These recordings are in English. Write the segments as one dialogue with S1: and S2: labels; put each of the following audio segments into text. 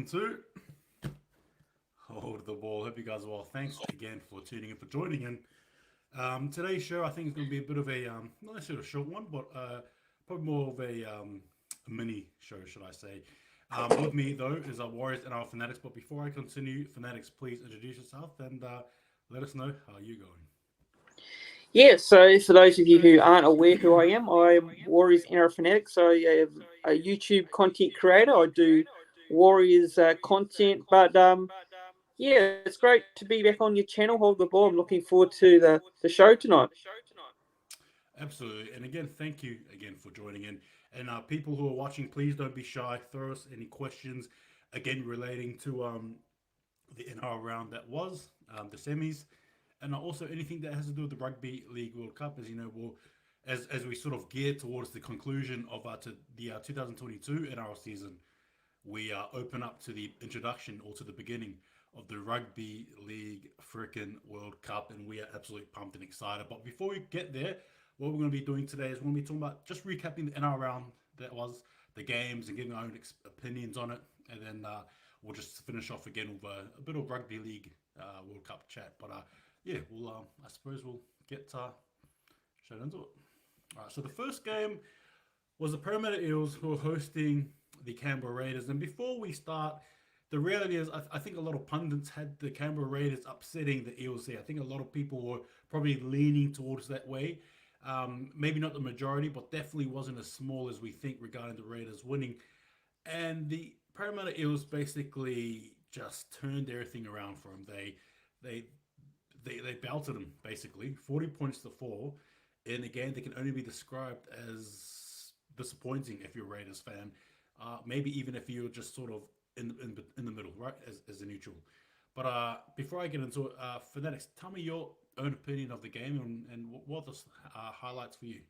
S1: to Hold the Ball. Hope you guys are well. Thanks again for tuning in, for joining in. Today's show, I think, is going to be a bit of a, not necessarily a short one, but probably more of a mini show, should I say. With me, though, is our Warriors and our Fanatics. But before I continue, Fanatics, please introduce yourself and let us know how you're going.
S2: Yeah, so for those of you who aren't aware who I am Warriors NRL Fanatics. I am a YouTube content creator. I do Warriors content, but yeah, it's great to be back on your channel, Hold the Ball. I'm looking forward to the show tonight.
S1: Absolutely. And again, thank you again for joining in. And people who are watching, please don't be shy. Throw us any questions, again, relating to the NRL round that was, the semis, and also anything that has to do with the Rugby League World Cup. As you know, as we sort of gear towards the conclusion of the 2022 NRL season, we open up to the introduction or to the beginning of the Rugby League frickin' World Cup, and we are absolutely pumped and excited. But before we get there, what we're going to be doing today is we're going to be talking about just recapping the NRL round that was, the games, and giving our own opinions on it, and then we'll just finish off again with a bit of Rugby League World Cup chat. But yeah, we'll I suppose we'll get straight into it. All right, so the first game was the Parramatta Eels, who are hosting the Canberra Raiders. And before we start, the reality is I think a lot of pundits had the Canberra Raiders upsetting the Eels here. I think a lot of people were probably leaning towards that way. Maybe not the majority, but definitely wasn't as small as we think regarding the Raiders winning. And the Parramatta Eels basically just turned everything around for them. They belted them, basically, 40 points to 4. And again, they can only be described as disappointing if you're a Raiders fan. Maybe even if you're just sort of in the middle, right, as a neutral. But before I get into it, Fanatics, tell me your own opinion of the game and what are the highlights for you?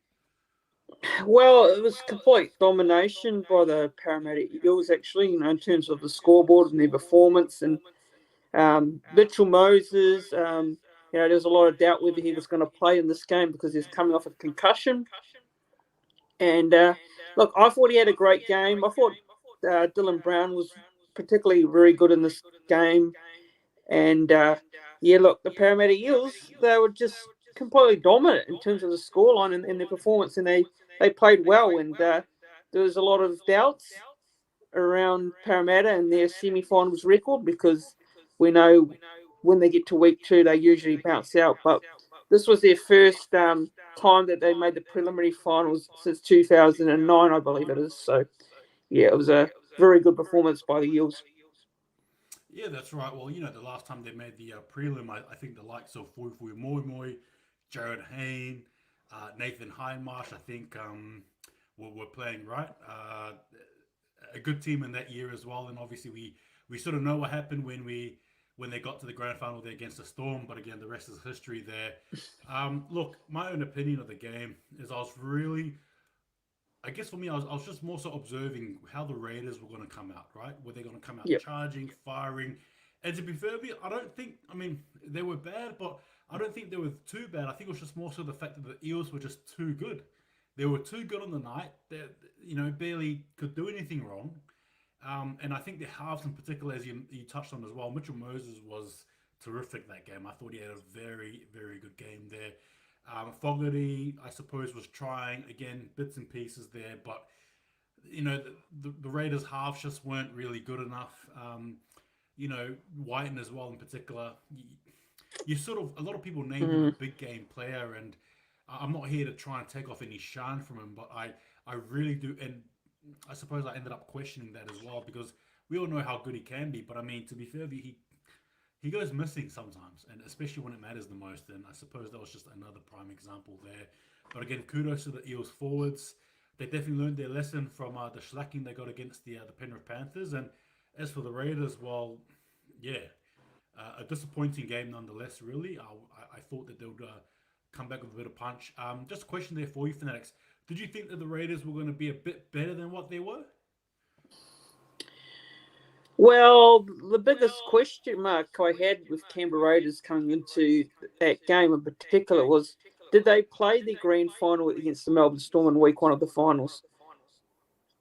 S2: Well, it was complete domination by the Parramatta Eels, actually, in terms of the scoreboard and their performance. And Mitchell Moses, there was a lot of doubt whether he was going to play in this game because he was coming off a concussion. And look, I thought he had a great game. I thought Dylan Brown was particularly very good in this game. And yeah, look, the Parramatta Eels, they were just completely dominant in terms of the scoreline and their performance, and they played well. And there was a lot of doubts around Parramatta and their semi-finals record, because we know when they get to week 2, they usually bounce out. But this was their first time that they made the preliminary finals since 2009, I believe it is. So, yeah, it was a very good performance by the Eels.
S1: Yeah, that's right. Well, the last time they made the prelim, I think the likes of Fuifui Moimoi, Jared Hayne, Nathan Hindmarsh, I think were playing, right? A good team in that year as well. And obviously we sort of know what happened when they got to the grand final there against the Storm. But again, the rest is history there. Look, my own opinion of the game is I guess for me, I was just more so observing how the Raiders were going to come out, right? Were they going to come out charging, firing? And to be fair, they were bad, but I don't think they were too bad. I think it was just more so the fact that the Eels were just too good. They were too good on the night. They, barely could do anything wrong. And I think the halves in particular, as you touched on as well, Mitchell Moses was terrific that game. I thought he had a very, very good game there. Fogarty, I suppose, was trying, again, bits and pieces there, but, the Raiders' halves just weren't really good enough. Whiten as well in particular. A lot of people name him a big game player, and I'm not here to try and take off any shine from him, but I really do, and I suppose I ended up questioning that as well, because we all know how good he can be, but to be fair, he goes missing sometimes, and especially when it matters the most. And I suppose that was just another prime example there. But again, kudos to the Eels forwards. They definitely learned their lesson from the shellacking they got against the Penrith Panthers. And as for the Raiders, well, yeah, a disappointing game nonetheless, really. I thought that they would come back with a bit of punch. Just a question there for you, Fanatics. Did you think that the Raiders were going to be a bit better than what they were?
S2: Well, the biggest question mark I had with Canberra Raiders coming into that game in particular was, did they play the grand final against the Melbourne Storm in week 1 of the finals?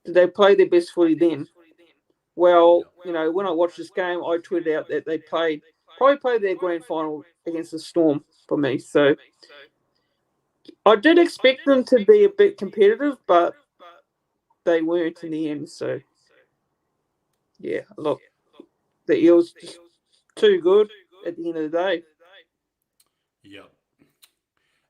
S2: Did they play their best footy then? Well, when I watched this game, I tweeted out that they probably played their grand final against the Storm for me. So I did expect them to be a bit competitive, but they weren't in the end. So yeah, look, the Eels just too good at the end of the day.
S1: Yep.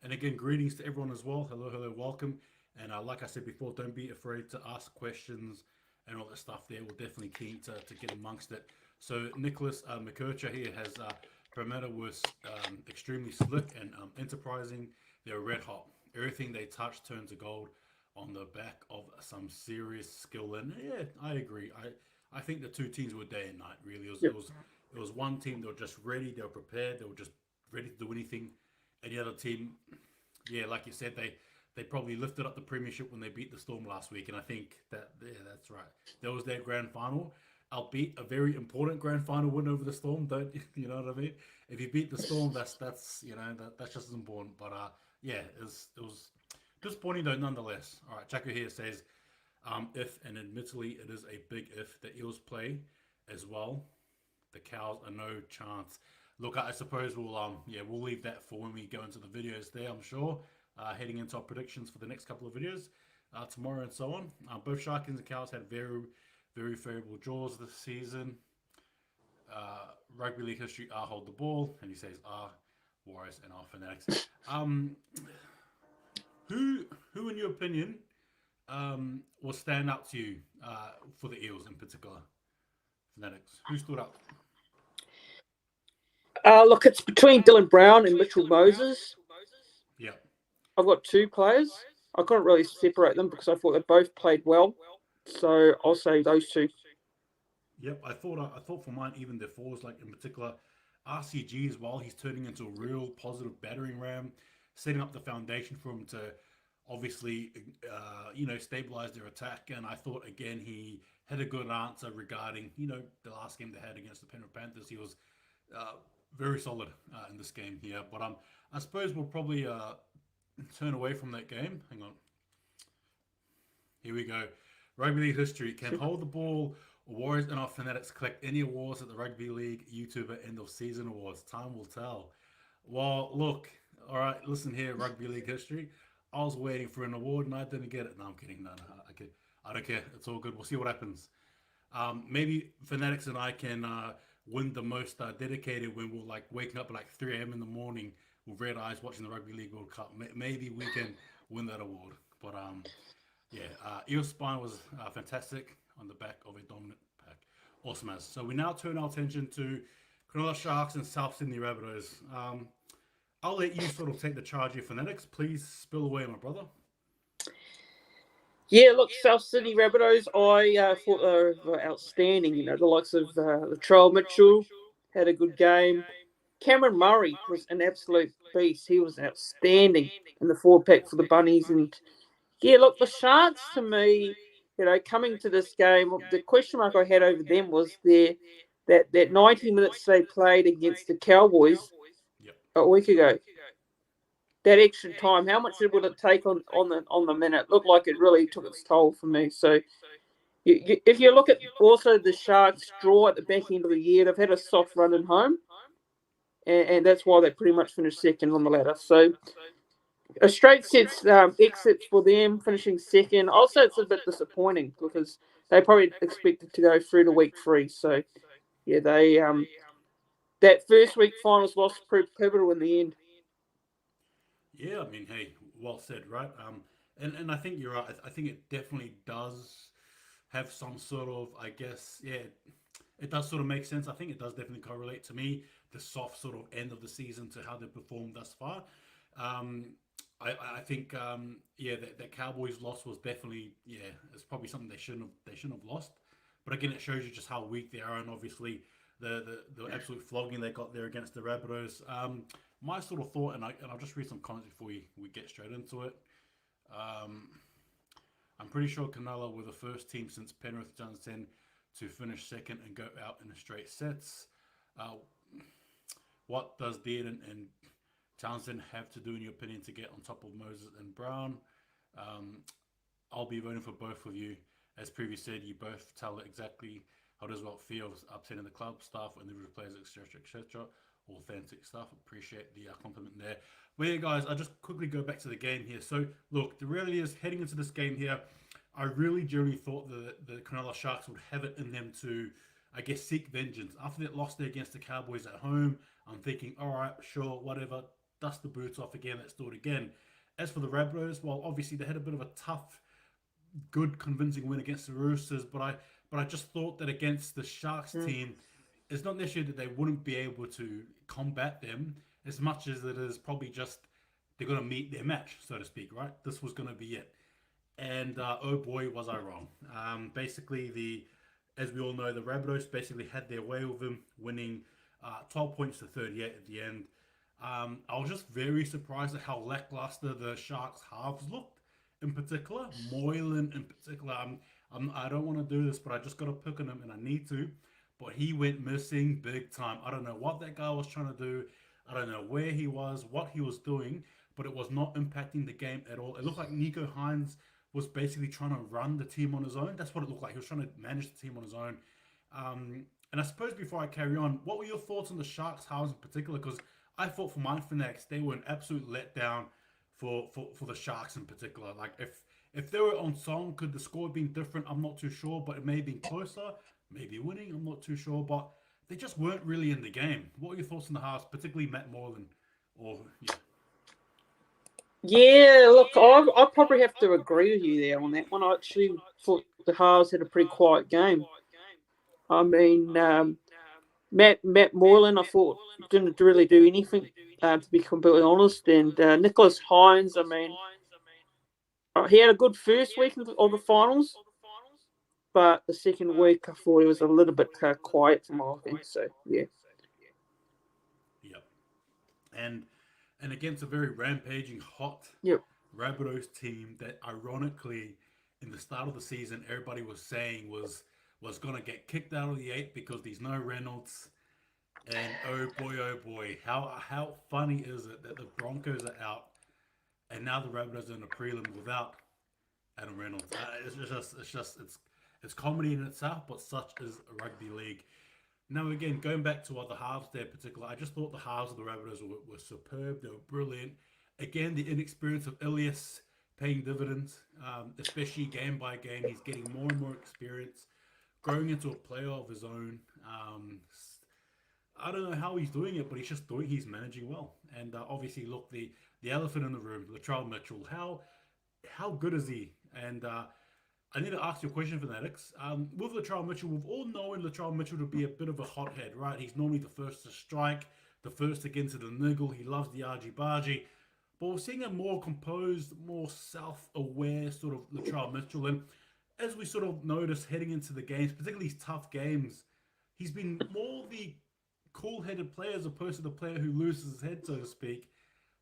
S1: And again, greetings to everyone as well. Hello, hello, welcome. And like I said before, don't be afraid to ask questions and all that stuff there. We're definitely keen to get amongst it. So Nicholas McKercher here has Parramatta was extremely slick and enterprising. They're red hot. Everything they touch turns to gold on the back of some serious skill. And yeah, I agree. I think the two teams were day and night. Really,
S2: Yep.
S1: it was one team. They were just ready. They were prepared. They were just ready to do anything. And the other team, yeah, like you said, they probably lifted up the premiership when they beat the Storm last week, and I think that yeah, that's right. That was their grand final. Albeit a very important grand final win over the Storm. Don't you know what I mean? If you beat the Storm, that's that's just as important. But yeah, it was disappointing though nonetheless. All right, Chaco here says if and admittedly it is a big if the Eels play as well, the Cows are no chance. Look, I suppose we'll leave that for when we go into the videos there. I'm sure heading into our predictions for the next couple of videos tomorrow and so on. Both Sharkies and Cows had very very favourable draws this season. Rugby league history, hold the ball, and he says Warriors and Fanatics. Who in your opinion will stand out to you for the Eels in particular? Fanatics. Who stood out?
S2: Look, it's between Dylan Brown and Mitchell Moses.
S1: Yeah.
S2: I've got two players. I couldn't really separate them because I thought they both played well. So I'll say those two.
S1: Yep, I thought for mine even the fours like in particular, RCG as well. He's turning into a real positive battering ram, setting up the foundation for him to obviously stabilize their attack. And I thought again he had a good answer regarding the last game they had against the Penrith Panthers. He was very solid in this game here. But I suppose we'll probably turn away from that game. Hang on. Here we go. Rugby League history. Can hold the ball. Warriors and our Fanatics collect any awards at the Rugby League YouTuber End of Season Awards. Time will tell. Well, look. All right, listen here, Rugby League history. I was waiting for an award and I didn't get it. No, I'm kidding. No, I don't care. It's all good. We'll see what happens. Maybe Fanatics and I can win the most dedicated when we're like waking up at like 3 a.m. in the morning with red eyes watching the Rugby League World Cup. Maybe we can win that award. But Eel Spine was fantastic on the back of a dominant pack. Awesome as. So we now turn our attention to Cronulla Sharks and South Sydney Rabbitohs. I'll let you sort of take the charge here, Fanatics. Please spill away, my brother.
S2: Yeah, look, South Sydney Rabbitohs, I thought they were outstanding. The likes of Latrell Mitchell had a good game. Cameron Murray was an absolute beast. He was outstanding in the forward pack for the Bunnies. And yeah, look, the Sharks to me, coming to this game, the question mark I had over them was that 90 minutes they played against the Cowboys a week ago. That extra time, how much would it take on the minute? Looked like it really took its toll for me. So if you look at also the Sharks' draw at the back end of the year, they've had a soft run at home, and that's why they pretty much finished second on the ladder. So a straight sets exit for them, finishing second. Also, it's a bit disappointing because they probably expected to go through to week 3. So yeah, they that first week finals loss proved pivotal in the end.
S1: Yeah, I mean, hey, well said, right? And I think you're right. I think it definitely does have some sort of, I guess, yeah, it does sort of make sense. I think it does definitely correlate to me, the soft sort of end of the season to how they performed thus far. Um, I think, that Cowboys loss was definitely, yeah, it's probably something they shouldn't have lost. But again, it shows you just how weak they are, and obviously the absolute flogging they got there against the Rabbitohs. My sort of thought, and I'll just read some comments before we get straight into it. I'm pretty sure Cronulla were the first team since Penrith 2010 to finish second and go out in a straight sets. What does Dearden and Townsend have to do, in your opinion, to get on top of Moses and Brown? I'll be voting for both of you. As previously said, you both tell exactly how does it feel upsetting the club staff and the players, etc., etc. Authentic stuff. Appreciate the compliment there. But yeah, guys, I'll just quickly go back to the game here. So, look, the reality is heading into this game here, I really genuinely thought that the Cronulla Sharks would have it in them to, I guess, seek vengeance. After that loss there against the Cowboys at home, I'm thinking, all right, sure, whatever, dust the boots off again, let's do it again. As for the Rabbitohs, well, obviously they had a bit of a tough, good, convincing win against the Roosters, but I just thought that against the Sharks team, it's not necessarily that they wouldn't be able to combat them as much as it is probably just they're going to meet their match, so to speak, right? This was going to be it. And oh boy, was I wrong. Basically, as we all know, the Rabbitohs basically had their way with them, winning 12 points to 38 at the end. I was just very surprised at how lackluster the Sharks halves looked. In particular, Moylan in particular. I don't want to do this, but I just got to pick on him, and I need to. But he went missing big time. I don't know what that guy was trying to do. I don't know where he was, what he was doing, but it was not impacting the game at all. It looked like Nico Hines was basically trying to run the team on his own. That's what it looked like. He was trying to manage the team on his own. And I suppose before I carry on, what were your thoughts on the Sharks halves in particular? Because I thought for my Fanatics, they were an absolute letdown for the Sharks in particular. Like if they were on song, could the score have been different? I'm not too sure, but it may have been closer, maybe winning. I'm not too sure, but they just weren't really in the game. What were your thoughts on the halves, particularly Matt Moreland? Or yeah,
S2: Yeah, look, I probably have to agree with you there on that one. I actually thought the halves had a pretty quiet game. I mean, Matt Moylan, I thought didn't really do anything, to be completely honest. And Nicholas Hines, I mean, he had a good first week of the finals, but the second week I thought he was a little bit quiet for my thing. So yeah,
S1: yep. And and against a very rampaging, hot
S2: yep,
S1: Rabbitohs team that ironically in the start of the season everybody was saying was gonna get kicked out of the eight because there's no Reynolds. And oh boy, how funny is it that the Broncos are out and now the Rabbitohs are in a prelim without Adam Reynolds? It's comedy in itself, but such is a rugby league. Now again, going back to what the halves there in particular, I just thought the halves of the Rabbitohs were superb. They were brilliant. Again, the inexperience of Ilias paying dividends, especially game by game. He's getting more and more experience, growing into a player of his own. I don't know how he's doing it, but he's just doing. He's managing well, and obviously, look the elephant in the room, Latrell Mitchell. How good is he? And I need to ask you a question, Fanatics. With Latrell Mitchell, we've all known Latrell Mitchell to be a bit of a hothead, right? He's normally the first to strike, the first to get into the niggle. He loves the argy bargy. But we're seeing a more composed, more self-aware sort of Latrell Mitchell. And as we sort of notice heading into the games, particularly these tough games, he's been more the cool-headed player as opposed to the player who loses his head, so to speak.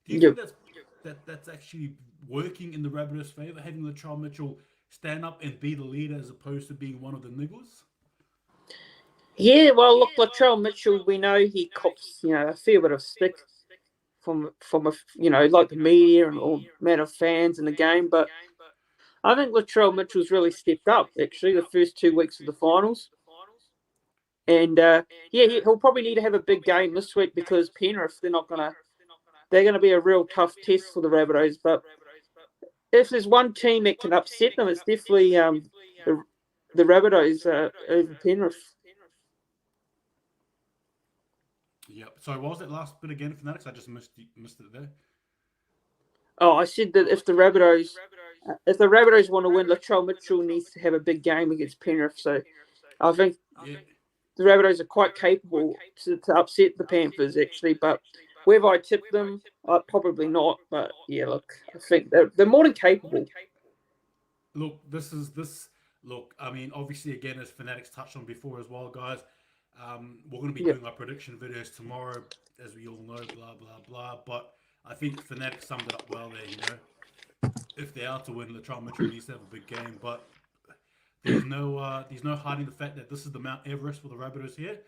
S1: Do you think
S2: yep.
S1: that's actually working in the Rabbitohs' favor, having Latrell Mitchell stand up and be the leader as opposed to being one of the nigglers?
S2: Yeah, well, look, Latrell Mitchell, we know he cops, a fair bit of stick from like the media and all amount of fans in the game, but I think Latrell Mitchell's really stepped up actually the first 2 weeks of the finals, and he'll probably need to have a big game this week because Penrith they're gonna be a real tough test for the Rabbitohs, but if there's one team that can upset them, it's definitely the the Rabbitohs over Penrith.
S1: Yep. So what was that last bit again, Fanatics? I just missed it there.
S2: Oh, I said that if the Rabbitohs want to win, Latrell Mitchell needs to have a big game against Penrith. So I think
S1: Yeah.
S2: the Rabbitohs are quite capable to upset the Panthers, actually. But whether I tip them, probably not. But yeah, look, I think they're more than capable.
S1: Look, this is this. Look, I mean, obviously, again, as Fanatics touched on before as well, guys. We're going to be
S2: Yep.
S1: doing our prediction videos tomorrow, as we all know. Blah blah blah. But I think Fanatics summed it up well there. If they are to win, Latrell Mitchell needs to have a big game. But there's no hiding the fact that this is the Mount Everest for the Rabbitohs here.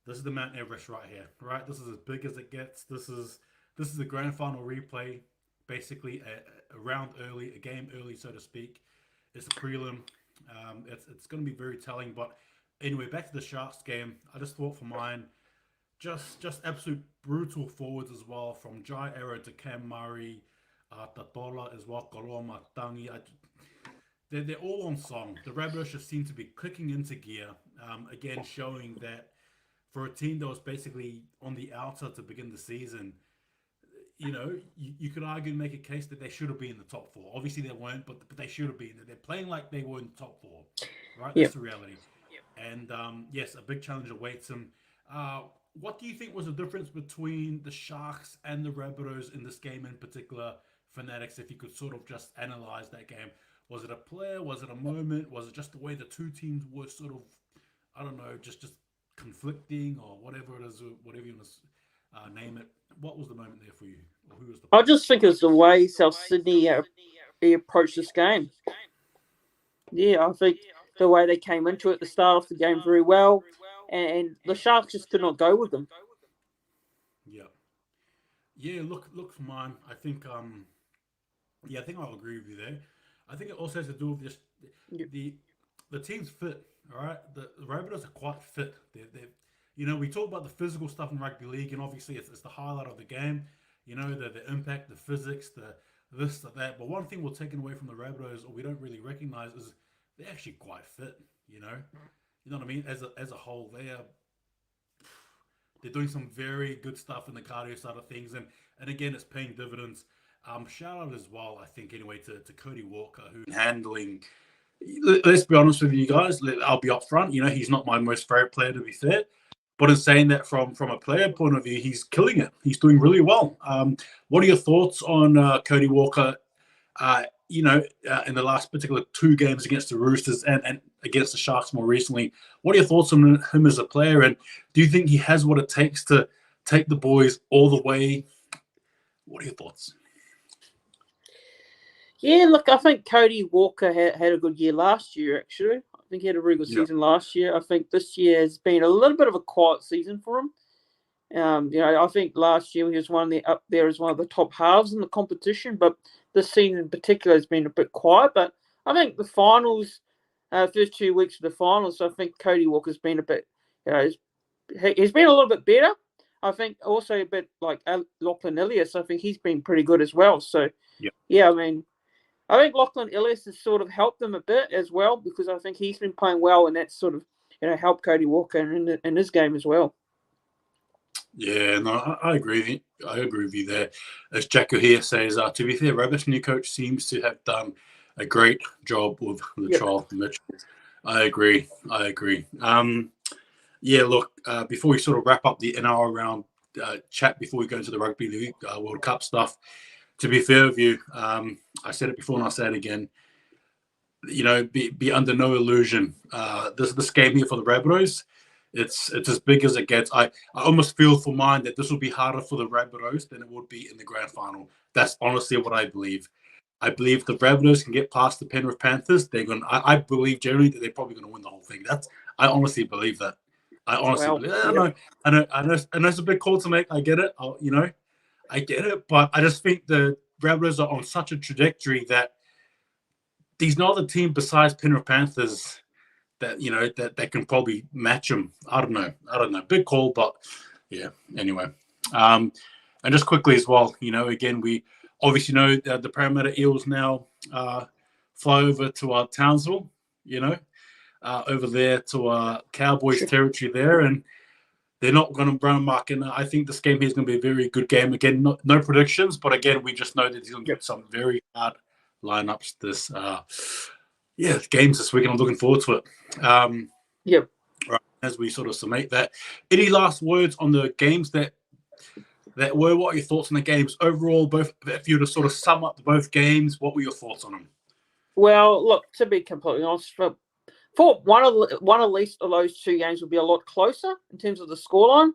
S1: This is the Mount Everest right here, right? This is as big as it gets. This is the grand final replay, basically a round early, a game early, so to speak. It's a prelim. It's going to be very telling, but Anyway, back to the Sharks game. I just thought for mine, just absolute brutal forwards as well, from Jai Arrow to Cam Murray, Tatola as well, Koloma, Tangi. They're all on song. The Rabbitohs just seem to be clicking into gear. Again, showing that for a team that was basically on the outer to begin the season, you could argue and make a case that they should have been in the top four. Obviously, they weren't, but they should have been. They're playing like they were in the top four, right?
S2: Yep.
S1: That's the reality. And yes, a big challenge awaits them. Uh, what do you think was the difference between the Sharks and the Rabbitohs in this game in particular? Fanatics, if you could sort of just analyze that game, was it a player? Was it a moment? Was it just the way the two teams were sort of, I don't know, just conflicting or whatever it is, whatever you want to name it? What was the moment there for you, or who was the
S2: I
S1: player?
S2: just think it's the way South Sydney they approached this game. Yeah, I think the way they came into it at the start of the game very well, and the Sharks just could not go with them.
S1: Yeah, yeah. Look for mine. I think yeah, I think I'll agree with you there. I think it also has to do with just
S2: Yep.
S1: the the team's fit. All right, the Rabbitohs are quite fit. They're we talk about the physical stuff in rugby league, and obviously it's the highlight of the game. The impact, the physics, the this, the that. But one thing we're taking away from the Rabbitohs, or we don't really recognize, is they're actually quite fit. You know what I mean. As a whole, they're doing some very good stuff in the cardio side of things, and again, it's paying dividends. Shout out as well, I think, anyway, to Cody Walker, who handling. Let's be honest with you guys. I'll be upfront. He's not my most favorite player, to be fair. But in saying that, from a player point of view, he's killing it. He's doing really well. What are your thoughts on Cody Walker? In the last particular two games against the Roosters and against the Sharks more recently, what are your thoughts on him as a player? And do you think he has what it takes to take the boys all the way? What are your thoughts?
S2: Yeah, look, I think Cody Walker had a good year last year, actually. I think he had a really good
S1: Yeah.
S2: season last year. I think this year has been a little bit of a quiet season for him. I think last year he was up there as one of the top halves in the competition, but this season in particular has been a bit quiet. But I think the finals, first 2 weeks of the finals, I think Cody Walker's been a bit, he's been a little bit better. I think also a bit like Lachlan Ilias. I think he's been pretty good as well. So,
S1: Yeah.
S2: yeah, I think Lachlan Ilias has sort of helped them a bit as well, because I think he's been playing well, and that's sort of helped Cody Walker in his game as well.
S1: Yeah, no, I agree with you. I agree with you there. As Jacko here says, to be fair, Rabbit's new coach seems to have done a great job with Latrell Mitchell. I agree. Yeah, look, before we sort of wrap up the NRL round chat, before we go into the Rugby League World Cup stuff, to be fair with you, I said it before and I'll say it again. Be under no illusion. This game here for the Rabbitohs, it's as big as it gets. I almost feel for mine that this will be harder for the Rabbitohs than it would be in the grand final. That's honestly what I believe. I believe the Rabbitohs can get past the Penrith Panthers. I believe generally that they're probably going to win the whole thing. I honestly believe that. I honestly believe. I know it's a big call to make. I get it. I get it, but I just think the Rabbitohs are on such a trajectory that there's no other team besides Penrith Panthers that can probably match them. I don't know. Big call, but yeah. Anyway, and just quickly as well, again, we obviously know that the Parramatta Eels now fly over to Townsville. Over there to Cowboys territory there, and they're not going to brown mark. And I think this game here is going to be a very good game. Again, no predictions, but again, we just know that he's going to get some very hard lineups this games this weekend. I'm looking forward to it. Right, as we sort of summate that, any last words on the games that were? What are your thoughts on the games overall? Both, if you were to sort of sum up both games, what were your thoughts on them?
S2: Well, look, to be completely honest, thought one at least of those two games would be a lot closer in terms of the scoreline,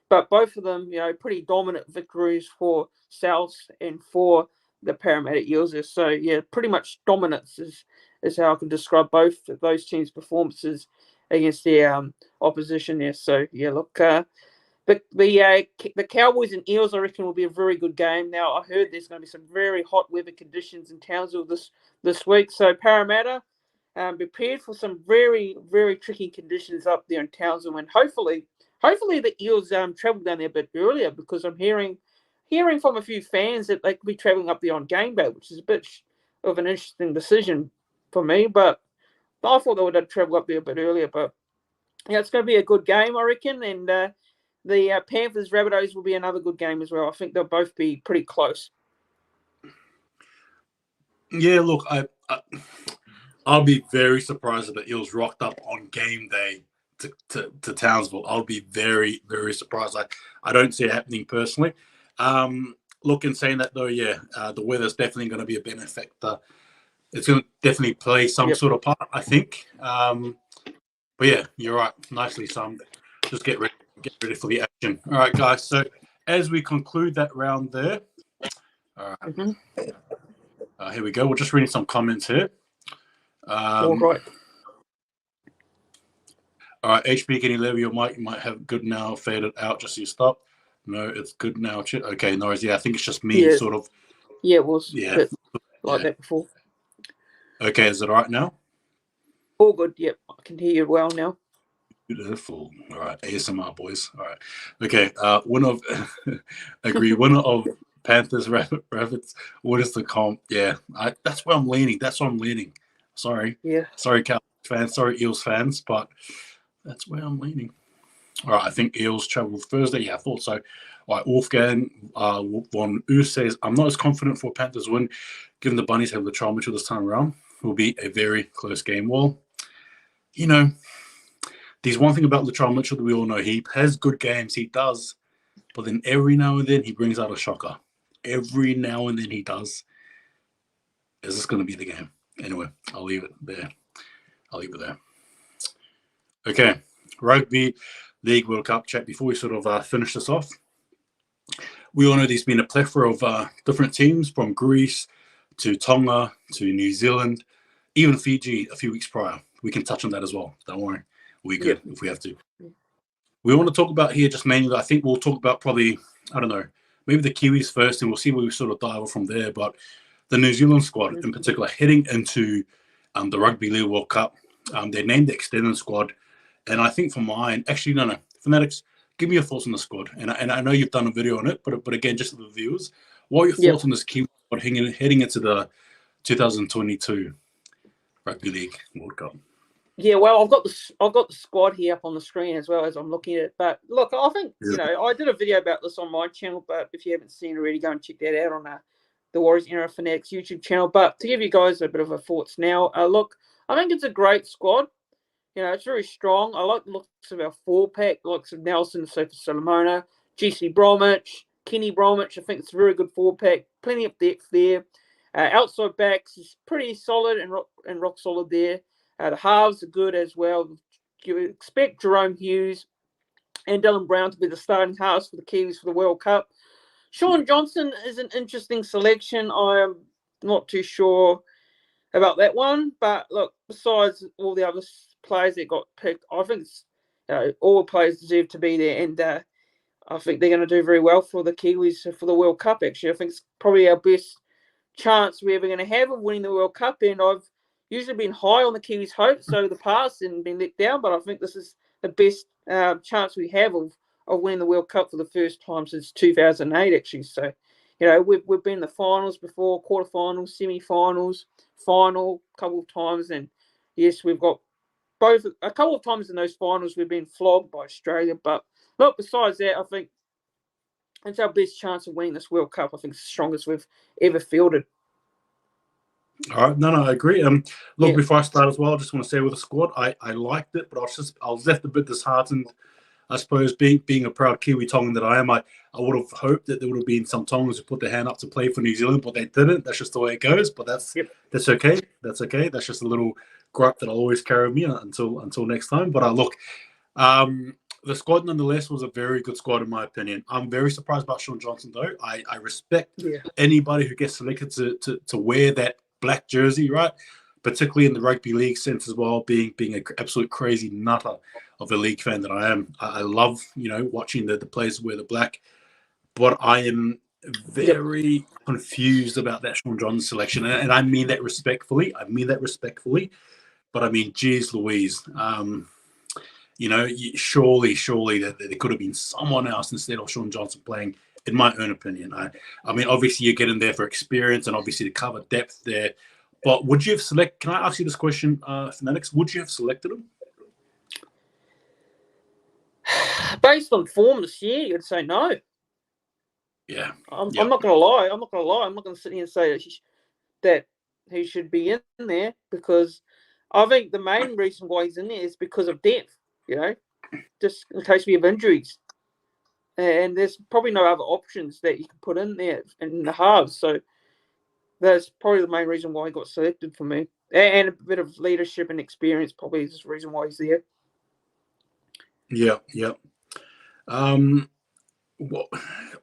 S2: but both of them, pretty dominant victories for South and for the Parramatta Eels. So yeah, pretty much dominance is how I can describe both of those teams' performances against their opposition there. So yeah, look, the Cowboys and Eels, I reckon, will be a very good game. Now, I heard there's going to be some very hot weather conditions in Townsville this week. So Parramatta, prepared for some very, very tricky conditions up there in Townsville, and hopefully the Eels travel down there a bit earlier, because I'm hearing from a few fans that they could be travelling up there on game day, which is a bit of an interesting decision for me. But I thought they would have travelled up there a bit earlier. But yeah, it's going to be a good game, I reckon, and the Panthers Rabbitohs will be another good game as well. I think they'll both be pretty close.
S1: Yeah, look, I'll be very surprised if the Eels rocked up on game day to Townsville. I'll be very, very surprised. I don't see it happening personally. Look, in saying that though, yeah, the weather's definitely going to be a benefactor. It's going to definitely play some sort of part, I think. But yeah, you're right. Nicely summed. Just get ready for the action. All right, guys. So as we conclude that round there, all right. Mm-hmm. Here we go. We're just reading some comments here.
S2: All right.
S1: All right, HB, can you leave your mic? You might have good now, faded out just so you stop. No, it's good now. Okay, no worries. Yeah, I think it's just me sort of.
S2: Yeah, it was.
S1: Yeah.
S2: Like that before.
S1: Okay, is it all right now?
S2: All good. Yep, I can hear you well now.
S1: Beautiful. All right, ASMR boys. All right. Okay. Winner of agree. Winner of Panthers Rabbits. What is the comp? Yeah, that's where I'm leaning. Sorry.
S2: Yeah.
S1: Sorry, Cowboys fans. Sorry, Eels fans. But that's where I'm leaning. All right. I think Eels travel Thursday. Yeah, I thought so. All right. Wolfgang von U says, I'm not as confident for Panthers win, given the Bunnies have the Latrell Mitchell this time around. It will be a very close game. Well, you know, there's one thing about Latrell Mitchell that we all know. He has good games. He does. But then every now and then he brings out a shocker. Every now and then he does. Is this going to be the game? Anyway, I'll leave it there. Okay. Rugby League World Cup chat. Before we sort of finish this off, we all know there's been a plethora of different teams, from Greece to Tonga to New Zealand, even Fiji a few weeks prior. We can touch on that as well. Don't worry. We're good if we have to. We want to talk about here just mainly, I think we'll talk about probably, I don't know, maybe the Kiwis first, and we'll see where we sort of dive from there. But the New Zealand squad in particular, heading into the Rugby League World Cup, they named the extended squad. And I think for mine, actually, no. Fanatics, give me your thoughts on the squad. And I know you've done a video on it, but again, just for the viewers, what are your thoughts on this Kiwi squad heading into the 2022 Rugby League World Cup?
S2: Yeah, well, I've got the squad here up on the screen as well as I'm looking at it. But look, I think I did a video about this on my channel, but if you haven't seen it already, go and check that out on the Warriors Era Fanatics YouTube channel. But to give you guys a bit of a thoughts now, look, I think it's a great squad. It's very strong. I like the looks of our 4-pack, the looks of Nelson, Sofa Solomona, GC Bromwich, Kenny Bromwich. I think it's a very good 4-pack. Plenty of depth there. Outside backs is pretty solid and rock solid there. The halves are good as well. You expect Jerome Hughes and Dylan Brown to be the starting halves for the Kiwis for the World Cup. Sean Johnson is an interesting selection. I am not too sure about that one. But look, besides all the other players that got picked, I think all the players deserve to be there. And I think they're going to do very well for the Kiwis for the World Cup, actually. I think it's probably our best chance we're ever going to have of winning the World Cup. And I've usually been high on the Kiwis' hopes over the past and been let down, but I think this is the best chance we have of winning the World Cup for the first time since 2008, actually. So, we've been in the finals before, quarterfinals, semi-finals, final a couple of times, and yes, we've got both. A couple of times in those finals, we've been flogged by Australia, but look, besides that, I think it's our best chance of winning this World Cup. I think it's the strongest we've ever fielded.
S1: All right, no, I agree. Look, before I start as well, I just want to say with the squad, I liked it, but I was left a bit disheartened. I suppose being a proud Kiwi Tongan that I am, I would have hoped that there would have been some Tongans who put their hand up to play for New Zealand, but they didn't. That's just the way it goes. But that's okay. That's okay. That's just a little gripe that I'll always carry with me until next time. But look, the squad nonetheless was a very good squad in my opinion. I'm very surprised about Sean Johnson though. I respect anybody who gets selected to wear that black jersey, right? Particularly in the rugby league sense as well, being an absolute crazy nutter of a league fan that I am. I love, watching the players wear the black, but I am very confused about that Sean Johnson selection. And I mean that respectfully. But But I mean, geez Louise, surely there could have been someone else instead of Sean Johnson playing, in my own opinion. I mean, obviously you're getting there for experience and obviously to cover depth there. But would you have can I ask you this question, Fanatics? Would you have selected him?
S2: Based on form this year, you'd say no.
S1: Yeah.
S2: I'm not going to lie. I'm not going to sit here and say that he should be in there, because I think the main reason why he's in there is because of depth, just in case we have injuries. And there's probably no other options that you can put in there in the halves. So that's probably the main reason why he got selected for me. And a bit of leadership and experience probably is the reason why he's there.
S1: Yeah.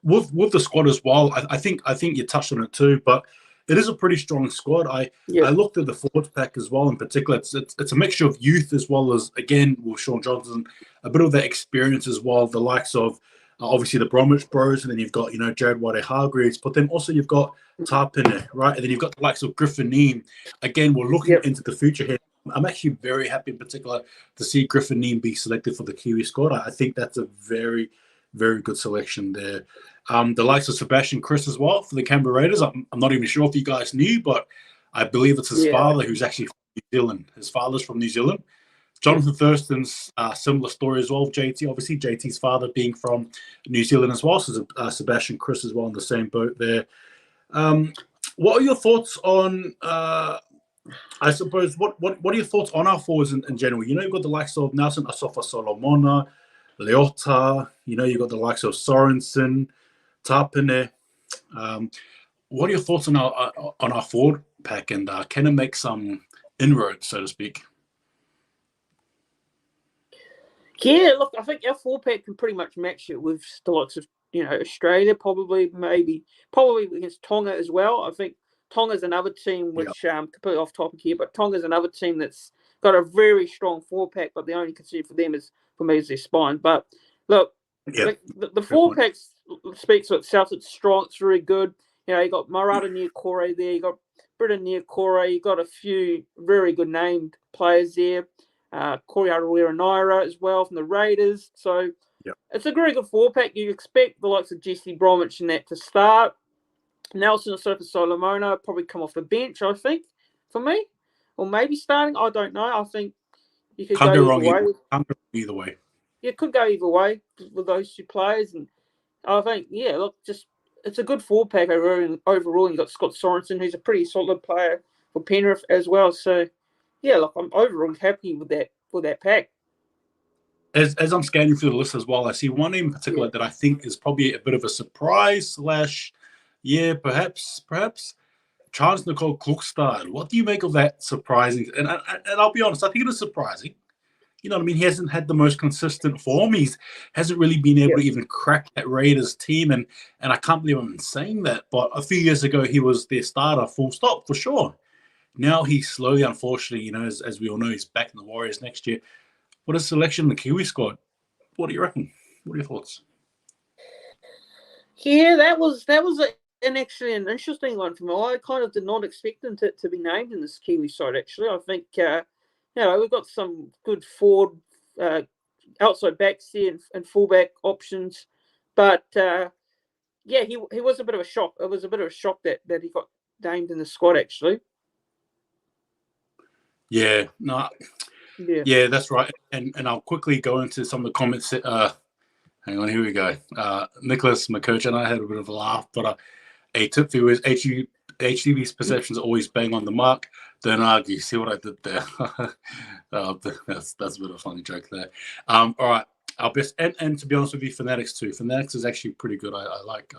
S1: With the squad as well, I think you touched on it too, but it is a pretty strong squad. I looked at the forwards pack as well. In particular, it's a mixture of youth as well as, again, with Sean Johnson, a bit of that experience as well. The likes of obviously the Bromwich Bros, and then you've got Jared White-Hargreaves, but then also you've got Tarpiner, right, and then you've got the likes of Griffin Neame. Again, we're looking into the future here. I'm actually very happy, in particular, to see Griffin Neame be selected for the Kiwi squad. I think that's a very, very good selection there. The likes of Sebastian Kris as well for the Canberra Raiders. I'm not even sure if you guys knew, but I believe it's his father who's actually from New Zealand. His father's from New Zealand. Jonathan Thurston's similar story as well. JT, obviously, JT's father being from New Zealand as well. So Sebastian Kris as well in the same boat there. What are your thoughts on, I suppose, what are your thoughts on our forwards in general? You've got the likes of Nelson Asofa Solomona, Leota, you've got the likes of Sorensen, Tarpine. What are your thoughts on our forward pack, and can it make some inroads, so to speak?
S2: Yeah, look, I think our four pack can pretty much match it with the likes of Australia, probably against Tonga as well. I think Tonga's another team which completely off topic here, but Tonga's another team that's got a very strong four pack, but the only concern for them is their spine. But look, the four pack speaks for itself. It's strong. It's really good. You got Marata Niukore there. You got Britta Niukore. You got a few very good named players there. Corey Naira as well from the Raiders. So it's a very good four pack. You expect the likes of Jesse Bromwich and that to start. Nelson and Sofa Solomona probably come off the bench, I think, for me. Or maybe starting. I don't know. I think you could go
S1: either way.
S2: Yeah, it could go either way with those two players. And I think, it's a good four pack overall. You've got Scott Sorensen, who's a pretty solid player for Penrith as well. So, I'm overall happy with that pack.
S1: As I'm scanning through the list as well, I see one in particular that I think is probably a bit of a surprise / perhaps Charles Nicole Klukstad. What do you make of that surprising? And I'll be honest, I think it is surprising. You know what I mean? He hasn't had the most consistent form. He hasn't really been able to even crack that Raiders team. And I can't believe I'm saying that. But a few years ago, he was their starter, full stop, for sure. Now he's slowly, unfortunately, as we all know, he's back in the Warriors next year. What a selection in the Kiwi squad. What do you reckon? What are your thoughts?
S2: Yeah, that was actually an interesting one for me. I kind of did not expect him to be named in this Kiwi side, actually. I think, we've got some good forward, outside backs here and fullback options. But, he was a bit of a shock. It was a bit of a shock that he got named in the squad, actually.
S1: Yeah, that's right. And I'll quickly go into some of the comments. Hang on, here we go. Nicholas McCurch and I had a bit of a laugh, but a tip for you is HTB's perceptions always bang on the mark. Don't argue. See what I did there? That's a bit of a funny joke there. All right, our best, and to be honest with you, Fanatics too. Fanatics is actually pretty good. I like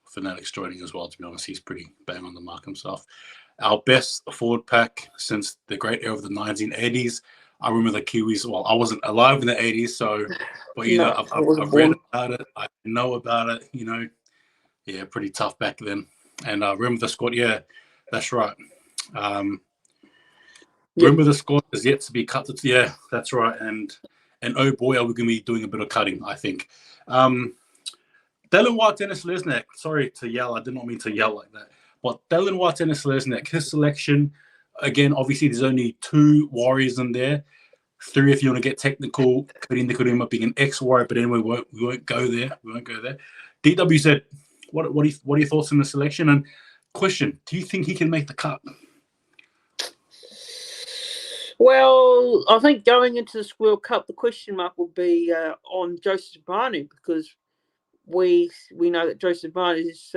S1: Fanatics joining as well. To be honest, he's pretty bang on the mark himself. Our best forward pack since the great era of the 1980s. I remember the Kiwis. Well, I wasn't alive in the 80s, so, but I've read about it. I know about it. Pretty tough back then. And remember the squad. Yeah, that's right. Remember the squad is yet to be cut. Yeah, that's right. And oh boy, are we going to be doing a bit of cutting? I think. Dylan White, Dennis Lesniak. Sorry to yell. I did not mean to yell like that. But Dylan White, Dennis Lesniak, his selection. Again, obviously, there's only 2 Warriors in there. 3 if you want to get technical. Could end up being an ex-Warrior, but anyway, we won't go there. We won't go there. DW said, what are your thoughts on the selection? And question, do you think he can make the cut?
S2: Well, I think going into this World Cup, the question mark will be on Joseph Manu, because we know that Joseph Manu is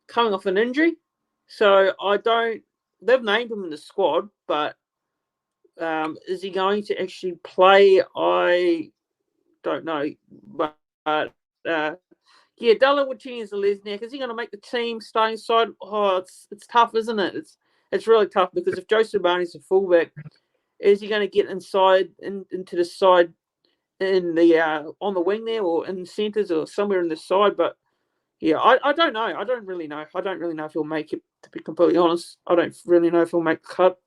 S2: coming off an injury. So they've named him in the squad, but is he going to actually play? I don't know. But Dallin Watene-Zelezniak, is he going to make the team starting side? Oh, it's tough, isn't it? It's really tough, because if Joseph Barney's a fullback, is he going to get inside into the side in the on the wing there, or in the centres, or somewhere in the side? But yeah, I don't know. I don't really know. I don't really know if he'll make it, to be completely honest. I don't really know if he'll make the cut.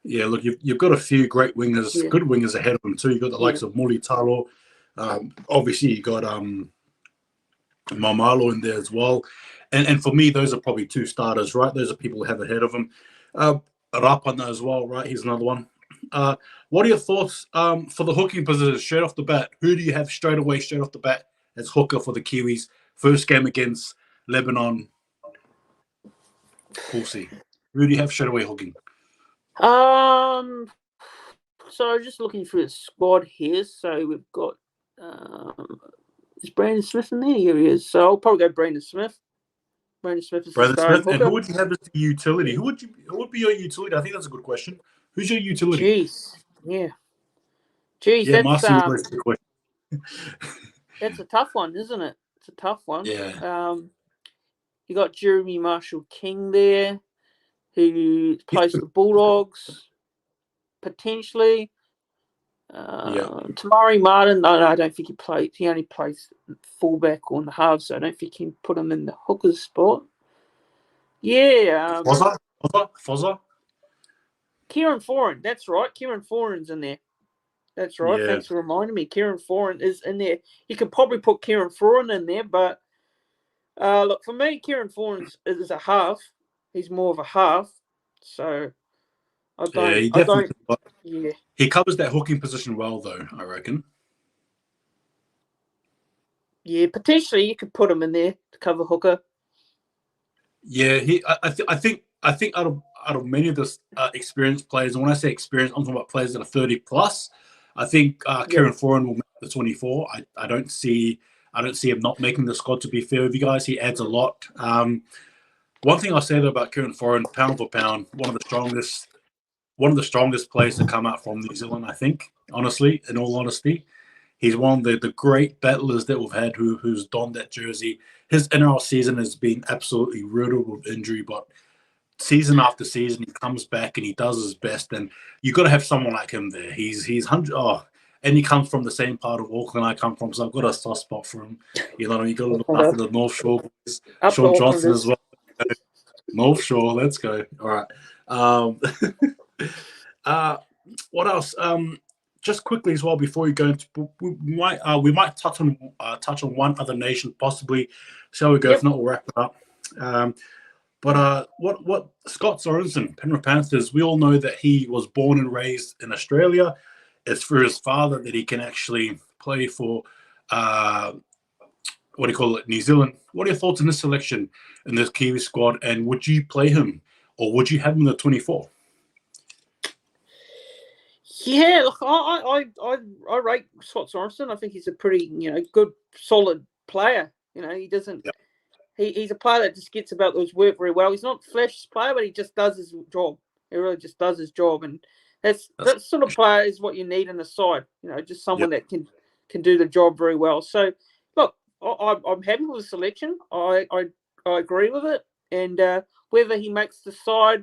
S1: Yeah, look, you've got a few great wingers, good wingers ahead of them too. You've got the likes of Muli Taro. Obviously, you got Mamalo in there as well. And for me, those are probably 2 starters, right? Those are people who have ahead of them. Rapana as well, right? He's another one. What are your thoughts for the hooking position straight off the bat? Who do you have straight off the bat as hooker for the Kiwis? First game against Lebanon. We'll see. Who do you have straight away hooking?
S2: So just looking through the squad here. So we've got is Brandon Smith in there? Here he is. So I'll probably go Brandon Smith. Brandon Smith is the starting hooker.
S1: And who would you have as the utility? Who would be your utility? I think that's a good question. Who's your utility?
S2: Jeez,
S1: yeah,
S2: that's
S1: the question.
S2: That's a tough one, isn't it? It's a tough one.
S1: Yeah.
S2: You got Jeremy Marshall-King there, who plays for the Bulldogs, potentially. Tamari Martin, no, I don't think he plays. He only plays fullback or in the halves, so I don't think he can put him in the hooker's spot. Yeah.
S1: Fozza?
S2: Kieran Foran, that's right. Kieran Foran's in there. That's right. Yeah. Thanks for reminding me. Kieran Foran is in there. You could probably put Kieran Foran in there, but look, for me, Kieran Foran is a half. He's more of a half, so I don't.
S1: He covers that hooking position well, though, I reckon.
S2: Yeah, potentially you could put him in there to cover hooker.
S1: Yeah, I think out of many of the experienced players, and when I say experienced, I'm talking about players that are 30 plus. I think Kieran Foran will make the 24. I don't see him not making the squad. To be fair with you guys, he adds a lot. One thing I'll say though about Kieran Foran, pound for pound, one of the strongest players to come out from New Zealand. I think, honestly, in all honesty, he's one of the great battlers that we've had who's donned that jersey. His NRL season has been absolutely riddled with injury, but season after season, he comes back and he does his best. And you've got to have someone like him there. He's 100. And he comes from the same part of Auckland I come from, so I've got a soft spot for him. You know what I mean? You've got to look after the North Shore boys. Sean Johnson as well. North Shore, let's go. All right. What else? Just quickly as well before we go into, we might touch on one other nation possibly. Shall we go? If not, we'll wrap it up. But what Scott Sorensen, Penrith Panthers, we all know that he was born and raised in Australia. It's for his father that he can actually play for New Zealand. What are your thoughts on this selection in this Kiwi squad? And would you play him, or would you have him in the 24?
S2: Yeah, look, I rate Scott Sorensen. I think he's a pretty good, solid player. He doesn't. Yep. He's a player that just gets about his work very well. He's not a flash player, but he just does his job. He really just does his job, and that sort of player is what you need in the side. Just someone that can do the job very well. So, look, I'm happy with the selection. I agree with it, and whether he makes the side,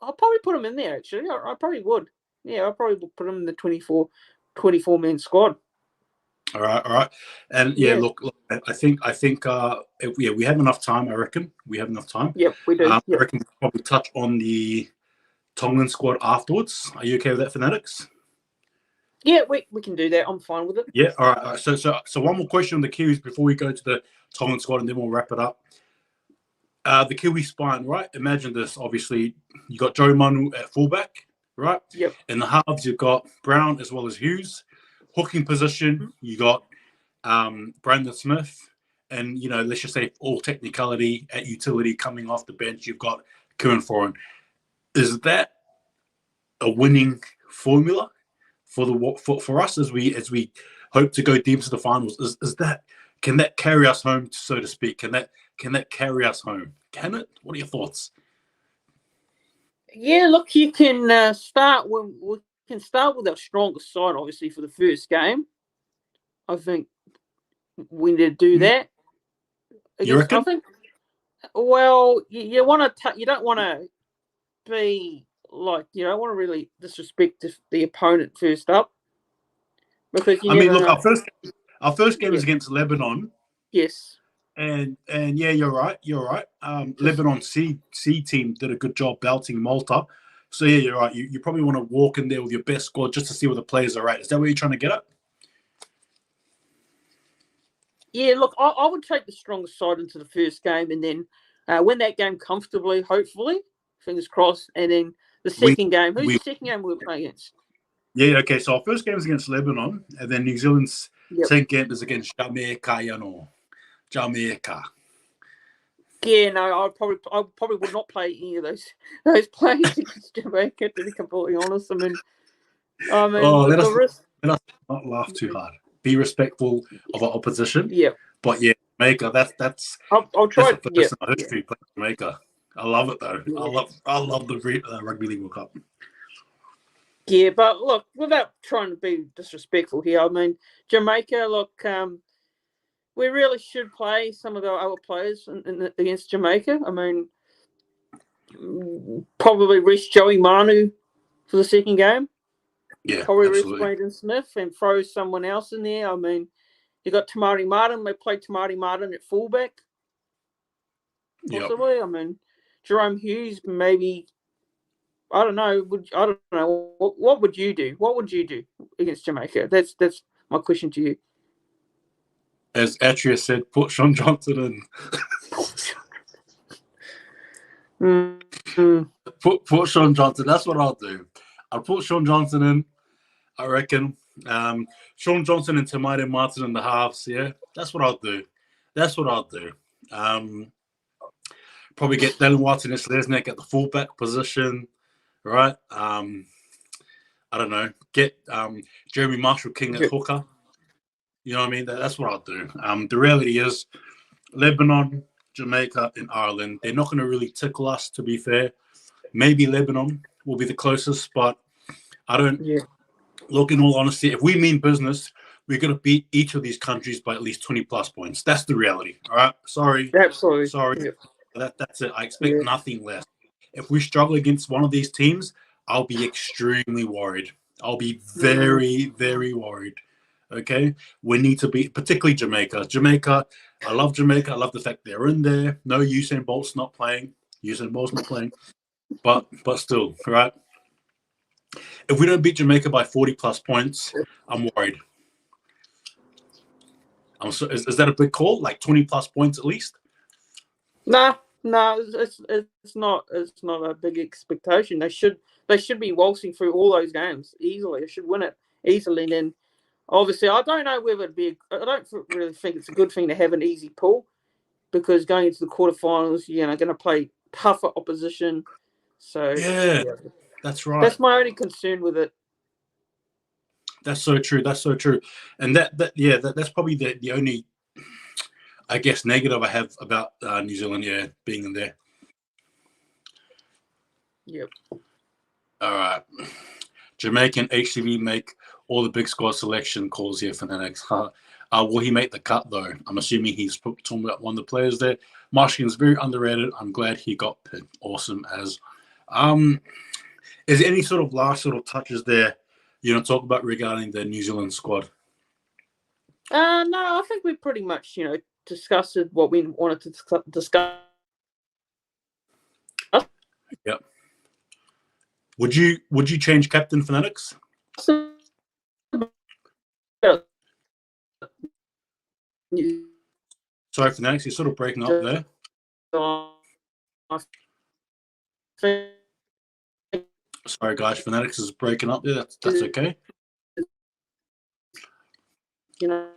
S2: I'll probably put him in there. Actually, I probably would. Yeah, I probably would put him in the 24-man squad.
S1: All right. And look, I think we have enough time. I reckon we have enough time.
S2: Yep, we do.
S1: I reckon we'll probably touch on the Tongan squad afterwards. Are you okay with that, Fanatics?
S2: Yeah, we can do that. I'm fine with it.
S1: Yeah. All right. So one more question on the Kiwis before we go to the Tongan squad, and then we'll wrap it up. the Kiwi spine, right? Imagine this. Obviously, you got Joe Manu at fullback, right?
S2: Yep.
S1: In the halves, you've got Brown as well as Hughes. Hooking position, you got Brandon Smith. And, let's just say all technicality at utility coming off the bench, you've got Kieran Foran. Is that a winning formula for us as we hope to go deep to the finals? Can that carry us home, so to speak? Can that carry us home? Can it? What are your thoughts?
S2: Yeah, look, you can start with our strongest side, obviously, for the first game. I think we need to do that.
S1: You reckon?
S2: I think. Well, you want to. You don't want to be like, you don't want to really disrespect the opponent first up, because you never
S1: look,
S2: know.
S1: our first game is against Lebanon.
S2: Yes.
S1: And yeah, you're right. Lebanon C team did a good job belting Malta. So yeah, you're right. You probably want to walk in there with your best squad just to see where the players are at. Is that what you're trying to get at?
S2: Yeah, look, I would take the strongest side into the first game, and then win that game comfortably, hopefully, fingers crossed. And then the second game, who's the second game we're playing against?
S1: Yeah, okay. So our first game is against Lebanon, and then New Zealand's second game is against Jamaica. Jamaica.
S2: Yeah, no, I probably would not play any of those players against Jamaica, to be completely honest. I mean,
S1: let us not laugh too hard. Be respectful of our opposition.
S2: Yeah.
S1: But yeah, Jamaica, that's
S2: I'll try.
S1: That's the first in our history playing Jamaica. I love it though. Yeah. I love the Rugby League World Cup.
S2: Yeah, but look, without trying to be disrespectful here, I mean, Jamaica, look, we really should play some of our other players against Jamaica. I mean, probably risk Joey Manu for the second game.
S1: Yeah,
S2: probably
S1: absolutely.
S2: Risk Braden Smith and throw someone else in there. I mean, you got Tamari Martin. They played Tamari Martin at fullback. Possibly. Yep. I mean, Jerome Hughes, maybe. I don't know. What would you do? What would you do against Jamaica? That's my question to you.
S1: As Atria said, put Sean Johnson in. Put Sean Johnson. That's what I'll do. I'll put Sean Johnson in. I reckon. Sean Johnson and Tamari Martin in the halves. Yeah, that's what I'll do. Probably get Dylan Watson and Selesnik at the fullback position. Right. I don't know. Get Jeremy Marshall King at hooker. You know what I mean? That's what I'll do. The reality is, Lebanon, Jamaica, and Ireland, they're not going to really tickle us, to be fair. Maybe Lebanon will be the closest, but I don't. Yeah. Look, in all honesty, if we mean business, we're going to beat each of these countries by at least 20-plus points. That's the reality. All right? Sorry.
S2: Absolutely.
S1: Sorry. Yeah. That's it. I expect nothing less. If we struggle against one of these teams, I'll be extremely worried. I'll be very, very worried. Okay? We need to be, particularly Jamaica. I love Jamaica. I love the fact they're in there. No, Usain Bolt's not playing. But still, right? If we don't beat Jamaica by 40-plus points, I'm worried. Is that a big call? Like 20-plus points at least?
S2: No, it's not. It's not a big expectation. They should be waltzing through all those games easily. They should win it easily. And then, obviously, I don't know whether it'd be. I don't really think it's a good thing to have an easy pool, because going into the quarterfinals, going to play tougher opposition. So
S1: yeah, that's right.
S2: That's my only concern with it.
S1: That's so true. And that's probably the only, I guess, negative I have about New Zealand, being in there.
S2: Yep.
S1: All right. Jamaican HTB make all the big squad selection calls here for the next. Will he make the cut, though? I'm assuming he's talking about one of the players there. Marshkin's very underrated. I'm glad he got picked. Awesome as. Is there any sort of last sort of touches there, talk about regarding the New Zealand squad?
S2: No, I think we pretty much, discussed what we wanted to discuss.
S1: Yep. Would you change captain Fanatics? Sorry, Fanatics, you're sort of breaking up there. Sorry, guys, Fanatics is breaking up there. That's okay.
S2: You know,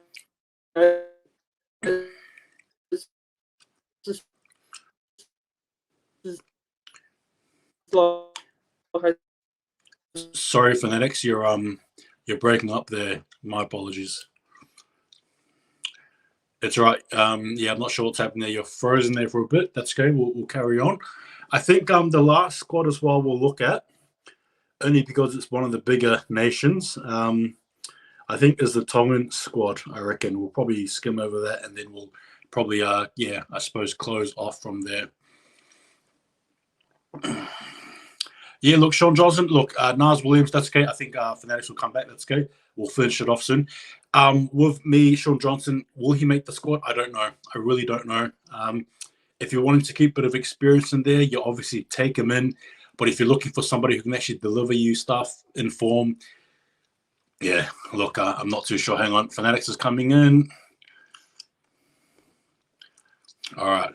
S1: Sorry, Fanatics, you're breaking up there. My apologies. It's right. Yeah, I'm not sure what's happening there. You're frozen there for a bit. That's okay. We'll carry on. I think the last squad as well we'll look at, only because it's one of the bigger nations. I think is the Tongan squad. I reckon we'll probably skim over that, and then we'll probably I suppose close off from there. Yeah, look, Sean Johnson, look, Nars Williams, that's okay. I think Fanatics will come back. That's okay. We'll finish it off soon. With me, Sean Johnson, will he make the squad? I don't know. I really don't know. If you're wanting to keep a bit of experience in there, you obviously take him in. But if you're looking for somebody who can actually deliver you stuff in form, yeah, look, I'm not too sure. Hang on. Fanatics is coming in. All right.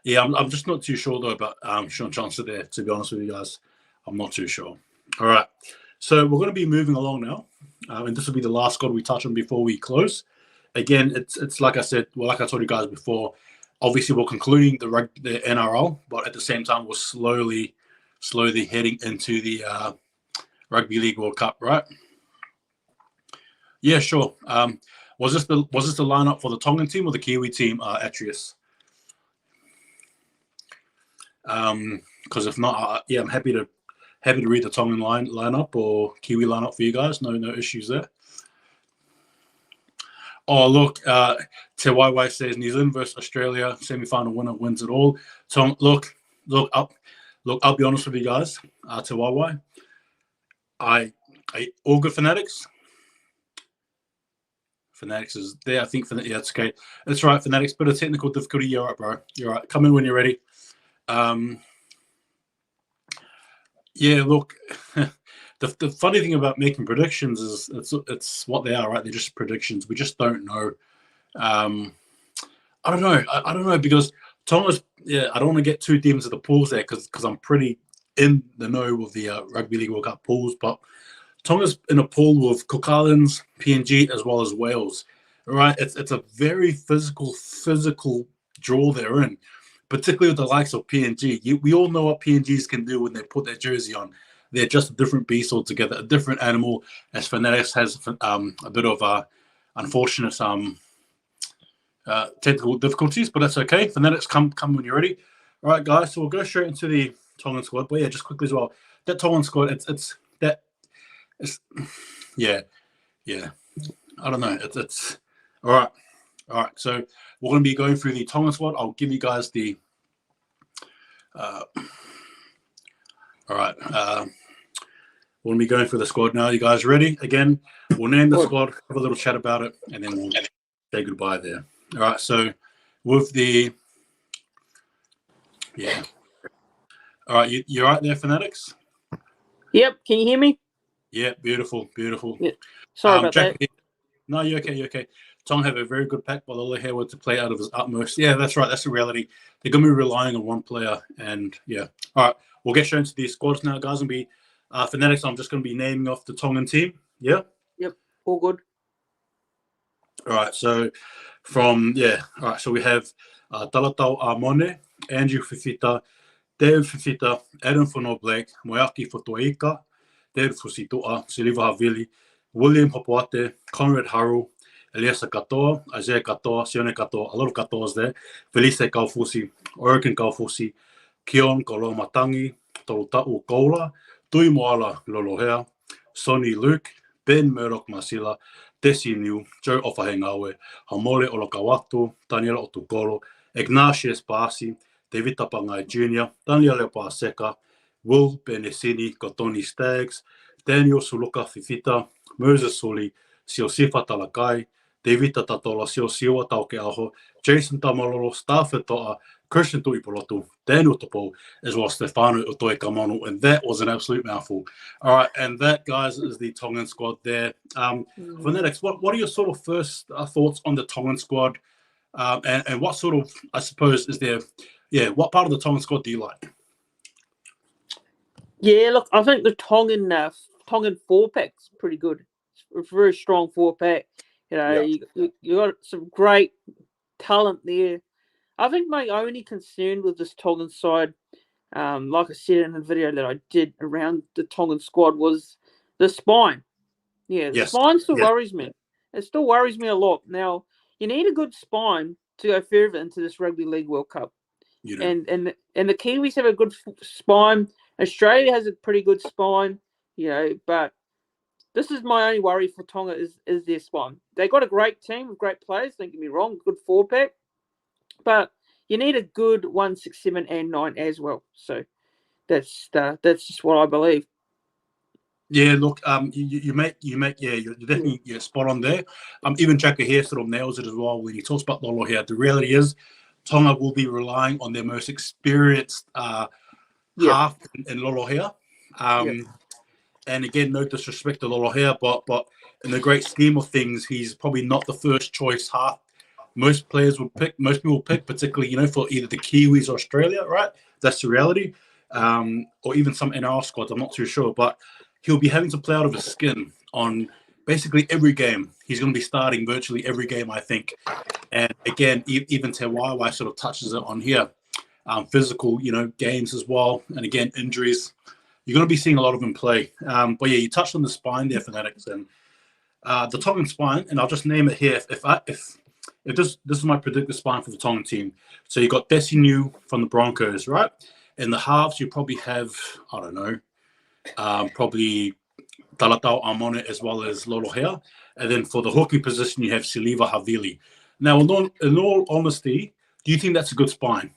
S1: Yeah, I'm just not too sure, though, about Sean Johnson there, to be honest with you guys. I'm not too sure. All right. So we're going to be moving along now. And this will be the last squad we touch on before we close. Again, it's like I said, well, like I told you guys before, obviously we're concluding the NRL, but at the same time, we're slowly heading into the Rugby League World Cup, right? Yeah, sure. Was this the lineup for the Tongan team or the Kiwi team, Atrius? Because if not, I'm happy to read the Tongan lineup or Kiwi lineup for you guys. No issues there. Oh, look, Te Waiwai says New Zealand versus Australia semi-final winner wins it all. Tom, look, I'll be honest with you guys. Te Waiwai, all good Fanatics. Fanatics is there. I think yeah, that's okay. That's right, Fanatics. Bit of technical difficulty. You're right, bro. You're right. Come in when you're ready. Yeah, look, the funny thing about making predictions is it's what they are, right? They're just predictions. We just don't know. I don't know. I don't know because Thomas. Yeah, I don't want to get too deep into the pools there because I'm pretty in the know with the Rugby League World Cup pools, but Tonga's in a pool with Cook Islands, PNG, as well as Wales. Right? It's a very physical draw they're in, particularly with the likes of PNG. We all know what PNGs can do when they put their jersey on. They're just a different beast altogether, a different animal. As Fanatics has a bit of unfortunate technical difficulties, but that's okay. Fanatics, come when you're ready. All right, guys. So we'll go straight into the Tongan squad. But yeah, just quickly as well, that Tongan squad, it's yeah. I don't know. It's all right. All right. So we're going to be going through the Tongan squad. I'll give you guys the. All right. We're going to be going through the squad now. You guys ready? Again, we'll name the squad, have a little chat about it, and then we'll say goodbye there. All right. So with the. Yeah. All right. You're right there, Fanatics?
S2: Yep. Can you hear me?
S1: Yeah. Beautiful.
S2: Yeah. Sorry about
S1: Jack,
S2: that.
S1: No, you're okay. You're okay. Tom have a very good pack, but Lola Hayward to play out of his utmost. Yeah, that's right. That's the reality. They're going to be relying on one player, and yeah. All right, we'll get straight into these squads now, guys. And be Fanatics. I'm just going to be naming off the Tongan team. Yeah.
S2: Yep. All good.
S1: All right. So All right. So we have Talatau Amone, Andrew Fifita, Dave Fifita, Adam Fono Blake, Moyaki Fotoika, David Fusitoa, Siliva Havili, William Papuate, Conrad Haru, Eliasa Katoa, Isaiah Katoa, Sione Katoa, a lot of Katoas there, Felice Kaufusi, Oregon Kaufusi, Kion Kolomatangi, Tolutau Koula, Tui Moala Lolohea, Sonny Luke, Ben Murdoch Masila, Desi New, Joe Ofahengawe, Hamole Olokawatu, Daniel Otukolo, Ignatius Pasi, David Tapangai Jr., Daniel Paseka, Will Benesini, Kotoni Stags, Daniel Suluka Fifita, Moses Suli, Siosifa Talakai, David Tatola, Siosiwa Tauke Aho, Jason Tamalolo, Stafford Toa, Christian Tuipolotu, Daniel Topo, as well as Stefano Utoi Kamanu, and that was an absolute mouthful. All right, and that, guys, is the Tongan squad there. Fanatics, what are your sort of first thoughts on the Tongan squad? And what sort of, I suppose, is there, yeah, what part of the Tongan squad do you like?
S2: Yeah, look, I think the Tongan 4-pack's pretty good. It's a very strong 4-pack. You know,
S1: Yeah.
S2: you got some great talent there. I think my only concern with this Tongan side, like I said in the video that I did around the Tongan squad, was the spine. Yeah, the
S1: Yes.
S2: spine still
S1: Yeah.
S2: worries me. It still worries me a lot. Now, you need a good spine to go further into this Rugby League World Cup.
S1: You do.
S2: And the Kiwis have a good spine. Australia has a pretty good spine, you know, but this is my only worry for Tonga is their spine. They got a great team with great players, don't get me wrong, good 4-pack, but you need a good 1, 6, 7, and 9 as well. So that's just what I believe.
S1: Yeah, look, you make, yeah, you're definitely spot on there. Even Jacka here sort of nails it as well when he talks about Lolo here. The reality is, Tonga will be relying on their most experienced half in Lolo here. And again, no disrespect to Lolo here, but in the great scheme of things, he's probably not the first choice half. Most people pick, particularly, you know, for either the Kiwis or Australia, right? That's the reality. Or even some NRL squads, I'm not too sure. But he'll be having to play out of his skin on basically every game. He's going to be starting virtually every game, I think. And again, even Te Waiwai sort of touches it on here. Physical, you know, games as well. And again, injuries. You're going to be seeing a lot of him play. But yeah, you touched on the spine there, Fanatics. And the Tongan spine, and I'll just name it here. If this is my predicted spine for the Tongan team. So you got Desi New from the Broncos, right? In the halves, you probably have, I don't know, probably Talatau Amone as well as Lolo here. And then for the hooking position, you have Siliva Havili. Now, in all honesty, do you think that's a good spine?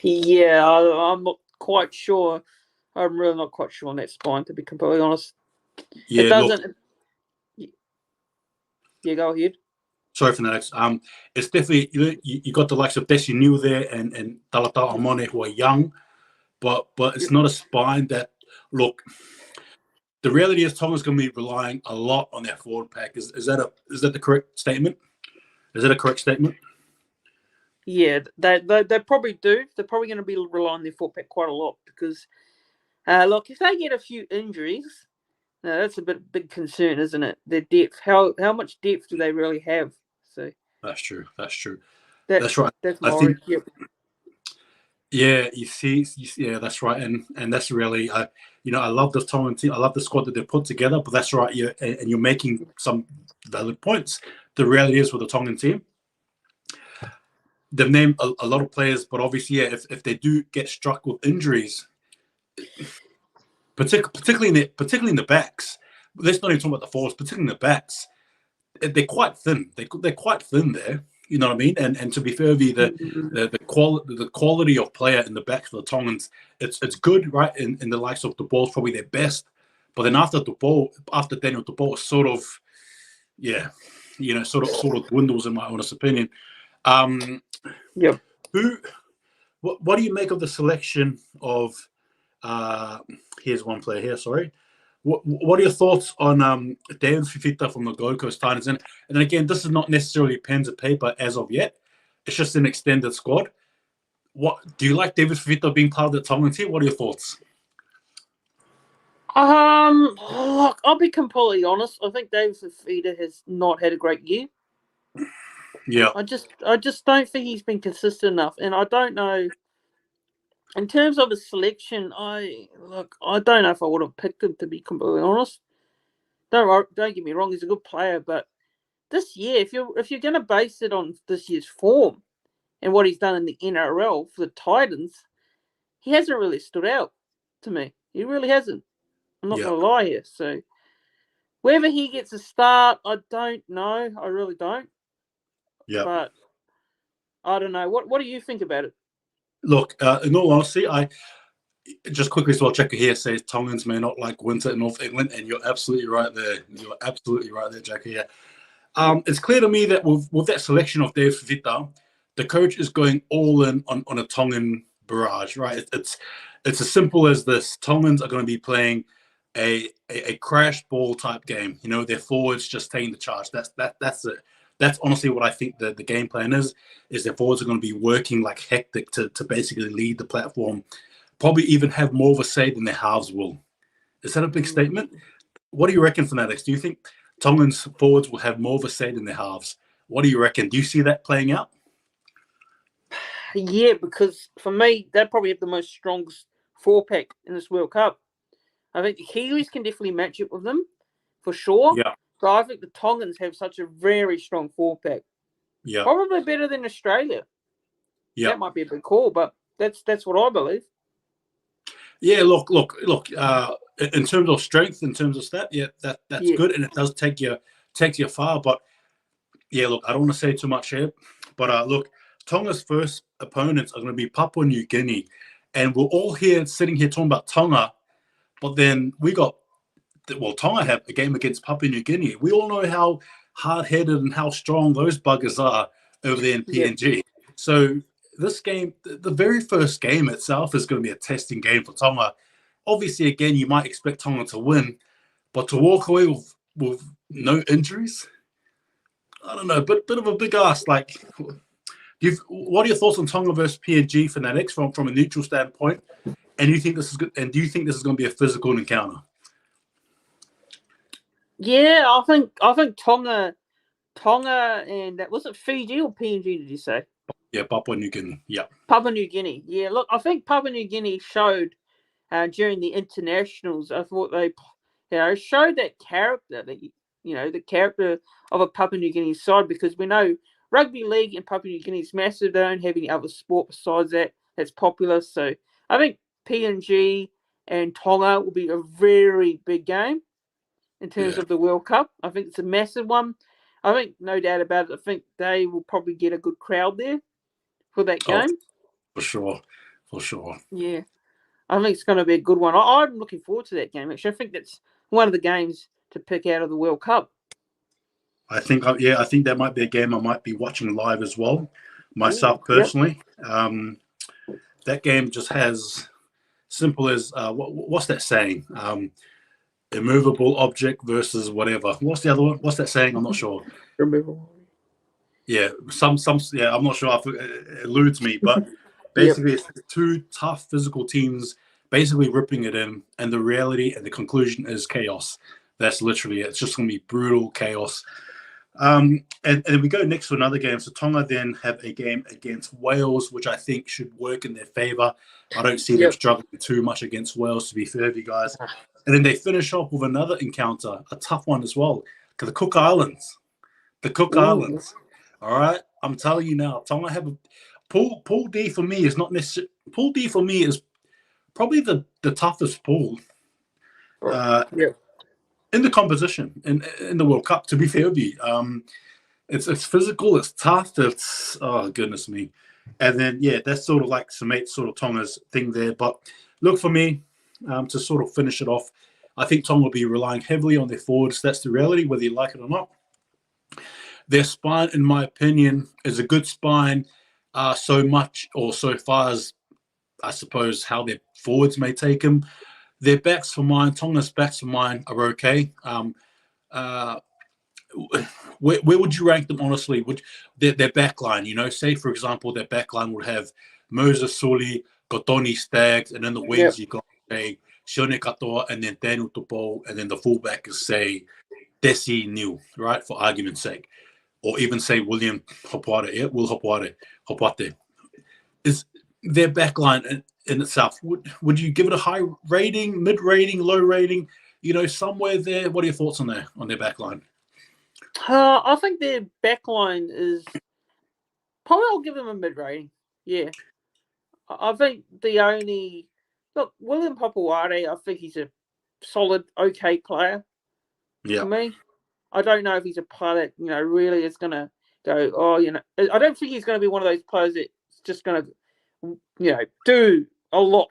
S2: Yeah, I'm not quite sure. I'm really not quite sure on that spine, to be completely honest.
S1: Yeah,
S2: It doesn't. Look, yeah, go ahead.
S1: Sorry, Fanatics. It's definitely, you got the likes of Desi New there and Talatau Amone who are young, but it's not a spine that, look, the reality is Tonga's going to be relying a lot on their forward pack. Is that the correct statement? Is that a correct statement?
S2: Yeah, they probably do. They're probably going to be relying on their 4-pack quite a lot because, look, if they get a few injuries, that's a big concern, isn't it? Their depth. How much depth do they really have? So
S1: That's true. That's right.
S2: That's
S1: I
S2: my
S1: think.
S2: yep.
S1: Yeah, yeah, that's right, and that's really, you know, I love the Tongan team. I love the squad that they've put together. But that's right, and you're making some valid points. The reality is with the Tongan team, they've named a lot of players, but obviously, yeah, if they do get struck with injuries, particularly in the backs, let's not even talk about the forwards. Particularly in the backs, they're quite thin. They're quite thin there. You know what I mean? And to be fair, the quality of player in the backs for the Tongans, it's good, right? In the likes of the ball's probably their best, but then after Daniel, the ball sort of, yeah, you know, sort of dwindles in my honest opinion.
S2: Yep.
S1: What do you make of the selection of? Here's one player here. Sorry. What are your thoughts on Dan Fifita from the Gold Coast Titans? And again, this is not necessarily pen to paper as of yet. It's just an extended squad. What do you like David Fifita being part of the Tongan team? What are your thoughts?
S2: Look, I'll be completely honest. I think David Fifita has not had a great year.
S1: Yeah.
S2: I just don't think he's been consistent enough, and I don't know. In terms of his selection, I don't know if I would have picked him, to be completely honest. Don't get me wrong, he's a good player, but this year, if you're going to base it on this year's form and what he's done in the NRL for the Titans, he hasn't really stood out to me. He really hasn't. I'm not going to lie here. So whether he gets a start, I don't know. I really don't.
S1: Yeah.
S2: But I don't know. What do you think about it?
S1: Look, in all honesty, I just quickly as well, Checker here says Tongans may not like winter in North England, and you're absolutely right there. You're absolutely right there, Jacker. Yeah. It's clear to me that with that selection of Dave Fifita, the coach is going all in on a Tongan barrage, right? It's as simple as this. Tongans are going to be playing a crash ball type game. You know, their forwards just taking the charge. That's it. that's honestly what I think the game plan is their forwards are going to be working like hectic to basically lead the platform, probably even have more of a say than their halves will. Is that a big statement? What do you reckon, Fanatics? Do you think Tongan's forwards will have more of a say than their halves? What do you reckon? Do you see that playing out?
S2: Yeah, because for me, they probably have the most strongest 4-pack in this World Cup. I think the Kiwis can definitely match it with them, for sure.
S1: Yeah.
S2: But I think the Tongans have such a very strong 4-pack.
S1: Yeah.
S2: Probably better than Australia.
S1: Yeah.
S2: That might be a big call, but that's what I believe.
S1: Yeah, look. In terms of strength, in terms of stat, yeah, that's good, and it does take you far. But yeah, look, I don't want to say too much here, but look, Tonga's first opponents are going to be Papua New Guinea, and we're all sitting here talking about Tonga, but then Tonga have a game against Papua New Guinea. We all know how hard-headed and how strong those buggers are over there in PNG. So this game, the very first game itself is going to be a testing game for Tonga. Obviously, again, you might expect Tonga to win, but to walk away with no injuries, I don't know, bit of a big ask. Like, what are your thoughts on Tonga versus PNG Fanatics from a neutral standpoint? And do you think this is good? And do you think this is going to be a physical encounter?
S2: Yeah, I think Tonga, and was it Fiji or PNG? Did you say?
S1: Yeah, Papua New Guinea. Yeah,
S2: Papua New Guinea. Yeah, look, I think Papua New Guinea showed during the internationals. I thought they, showed that character the character of a Papua New Guinea side, because we know rugby league in Papua New Guinea is massive. They don't have any other sport besides that's popular. So I think PNG and Tonga will be a very big game in terms of the World Cup. I think it's a massive one. I think, no doubt about it, I think they will probably get a good crowd there for that game.
S1: For sure.
S2: Yeah. I think it's going to be a good one. I'm looking forward to that game, actually. I think that's one of the games to pick out of the World Cup.
S1: I think that might be a game I might be watching live as well, myself personally. Yep. That game just has simple as what's that saying? Immovable object versus whatever. What's the other one? What's that saying? I'm not sure.
S2: Immovable.
S1: Yeah, yeah, I'm not sure if it eludes me, but basically it's two tough physical teams basically ripping it in, and the reality and the conclusion is chaos. That's literally it. It's just going to be brutal chaos. And then we go next to another game. So Tonga then have a game against Wales, which I think should work in their favour. I don't see them struggling too much against Wales, to be fair with you guys. And then they finish off with another encounter, a tough one as well, the Cook Islands. The Cook Islands. All right, I'm telling you now, Tonga have a pool D for me is not necessarily pool D for me is probably the toughest pool. In the competition in the World Cup, to be fair with you. It's physical, it's tough, it's goodness me. And then that's sort of like cements sort of Tonga's thing there. But look, for me, to sort of finish it off, I think Tonga will be relying heavily on their forwards. That's the reality, whether you like it or not. Their spine, in my opinion, is a good spine, so much or so far as I suppose how their forwards may take them. Their backs for mine, Tonga's backs for mine are okay. Where would you rank them, honestly? Would their back line, say, for example, their back line would have Moses Suli, Kotoni Staggs, and then the wings you got, say, Sione Katoa, and then Daniel Tupo, and then the fullback is, say, Desi Niu, right, for argument's sake. Or even, say, William Hopwate, Will Hopwate. Is their back line in itself, would you give it a high rating, mid rating, low rating, somewhere there? What are your thoughts on their back line?
S2: I think their back line is probably, I'll give them a mid rating. Yeah. I think William Hopwate, I think he's a solid, okay player. For me. I don't know if he's a player that, really is going to go, I don't think he's going to be one of those players that's just going to, do a lot.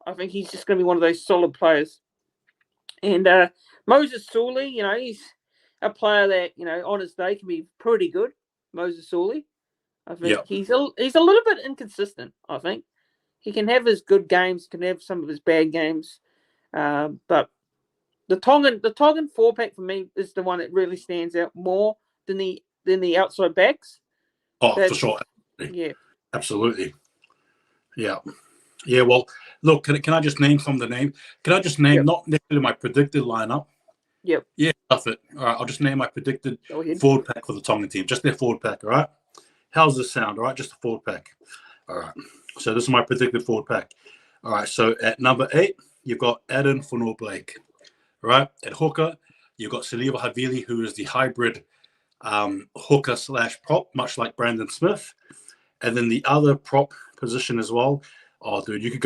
S2: I think he's just going to be one of those solid players. And Moses Suli, he's a player that, on his day can be pretty good. Moses Suli. I think he's a little bit inconsistent, I think. He can have his good games, can have some of his bad games. But the Tongan 4-pack for me is the one that really stands out more than the than the outside backs.
S1: Oh,
S2: That's,
S1: for sure.
S2: Yeah.
S1: Absolutely. Yeah. Yeah, well, look, can I just name some of the names? Can I just name, not necessarily my predicted lineup?
S2: Yep.
S1: Yeah, stuff it. All right, I'll just name my predicted
S2: Go ahead.
S1: forward pack for the Tongan team. Just their forward pack, all right? How's this sound, all right? Just a forward pack. All right. So this is my predicted forward pack. All right, so at number 8, you've got Adam Funor Blake. All right? At hooker, you've got Saliva Havili, who is the hybrid hooker / prop, much like Brandon Smith. And then the other prop position as well. Oh, dude, you could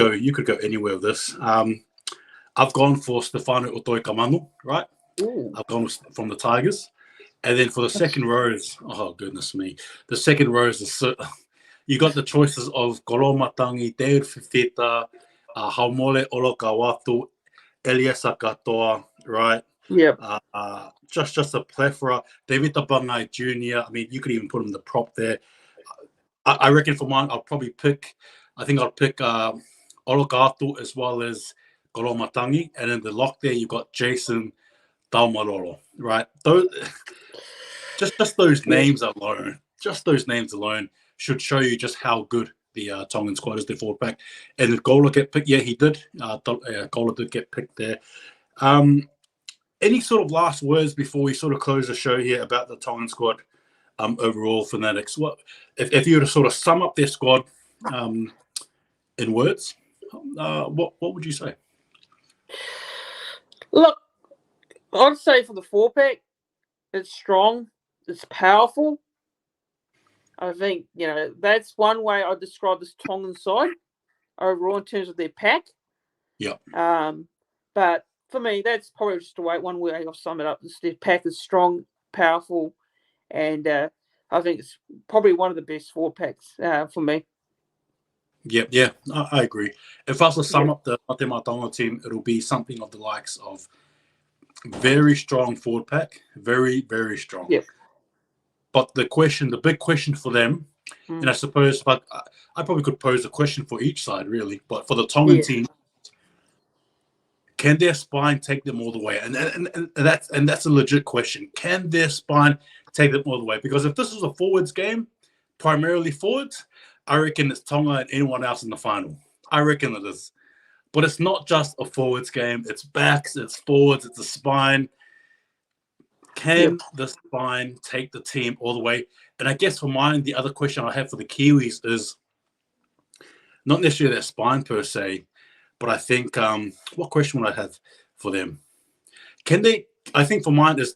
S1: go anywhere with this. I've gone for Stefano Otoikamanu, right?
S2: Ooh.
S1: I've gone from the Tigers. And then for the second rows, oh, goodness me. The second rows is you got the choices of Goromatangi, David Fifita, Haumole Olokawatu, Eliasa Katoa, right?
S2: Yep.
S1: Just a plethora. David Tabangai Jr., I mean, you could even put him in the prop there. I reckon for mine, I'll pick Olokawatu as well as Goromatangi. And in the lock there, you've got Jason Taumaroro, right? Just those names alone, should show you just how good the Tongan squad is, their forward pack. And the Gola get picked, yeah, he did. Gola did get picked there. Any sort of last words before we sort of close the show here about the Tongan squad overall, Fanatics? What if you were to sort of sum up their squad in words? What would you say?
S2: Look, I'd say for the 4-pack, it's strong, it's powerful. I think, that's one way I'd describe this Tongan side overall in terms of their pack.
S1: Yeah.
S2: But for me, that's probably just one way I'll sum it up. Their pack is strong, powerful, and I think it's probably one of the best 4-packs for me.
S1: Yeah, I agree. If I was to sum up the Tonga team, it'll be something of the likes of very strong forward pack, very, very strong.
S2: Yep.
S1: But the big question for them, and I suppose, but I probably could pose a question for each side, really. But for the Tongan team, can their spine take them all the way? And that's a legit question. Can their spine take them all the way? Because if this is a forwards game, primarily forwards, I reckon it's Tonga and anyone else in the final. I reckon it is. But it's not just a forwards game. It's backs, it's forwards, it's a spine. Can the spine take the team all the way? And I guess for mine, the other question I have for the Kiwis is not necessarily their spine per se, but I think what question would I have for them? Can they? I think for mine is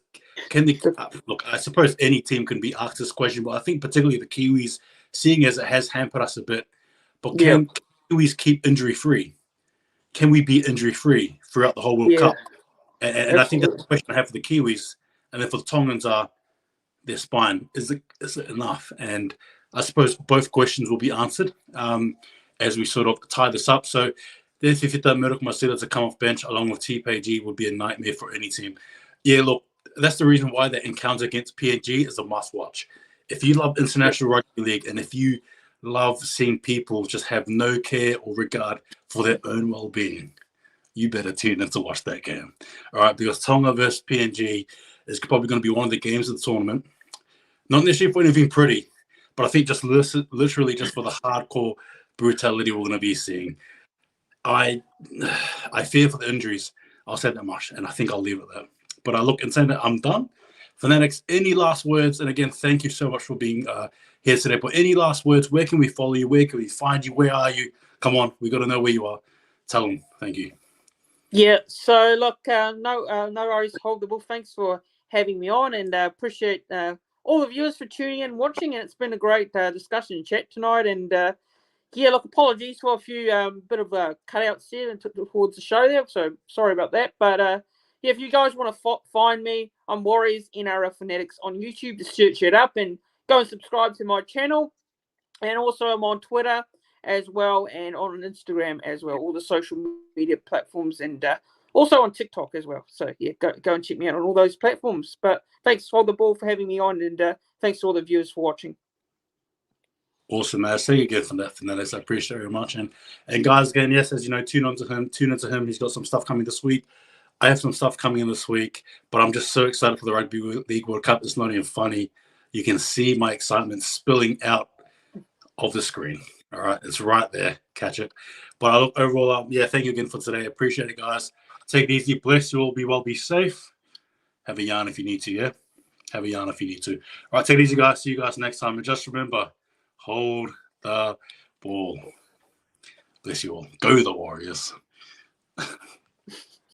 S1: can they? Look, I suppose any team can be asked this question, but I think particularly the Kiwis, seeing as it has hampered us a bit, but can Kiwis keep injury free? Can we be injury free throughout the whole World Cup? And I think that's the question I have for the Kiwis. And then for the Tongans are their spine. Is it enough? And I suppose both questions will be answered as we sort of tie this up. So there's Fifita Muruk to come off bench along with TPG would be a nightmare for any team. Yeah, look, that's the reason why that encounter against PNG is a must watch. If you love international rugby league and if you love seeing people just have no care or regard for their own well-being, you better tune in to watch that game. All right, because Tonga versus PNG is probably going to be one of the games of the tournament. Not necessarily for anything pretty, but I think just literally just for the hardcore brutality we're going to be seeing. I fear for the injuries. I'll say that much, and I think I'll leave it there. But I look and saying that I'm done. Fanatics, any last words? And again, thank you so much for being here today. But any last words? Where can we follow you? Where can we find you? Where are you? Come on, we got to know where you are. Tell them. Thank you.
S2: Yeah. So look, no worries, Holdable. Thanks for having me on, and appreciate all the viewers for tuning in, watching. And it's been a great discussion and chat tonight. And look, apologies for a few bit of cutouts there and towards the show there. So sorry about that. But if you guys want to find me, I'm Warriors NRL Fanatics on YouTube. Just search it up and go and subscribe to my channel. And also I'm on Twitter as well and on Instagram as well, all the social media platforms, and also on TikTok as well. So go and check me out on all those platforms. But thanks for the ball for having me on, and thanks to all the viewers for watching.
S1: Awesome, man. Thank you again for that, Fanatics. I appreciate it very much. And guys, again, yes, as you know, tune into him. He's got some stuff coming this week. I have some stuff coming in this week, but I'm just so excited for the Rugby League World Cup. It's not even funny. you can see my excitement spilling out of the screen. All right, it's right there. Catch it. But overall, yeah, thank you again for today. Appreciate it, guys. Take it easy. Bless you all. Be well. Be safe. Have a yarn if you need to. Yeah, have a yarn if you need to. All right, take it easy, guys. See you guys next time. And just remember, hold the ball. Bless you all. Go the Warriors.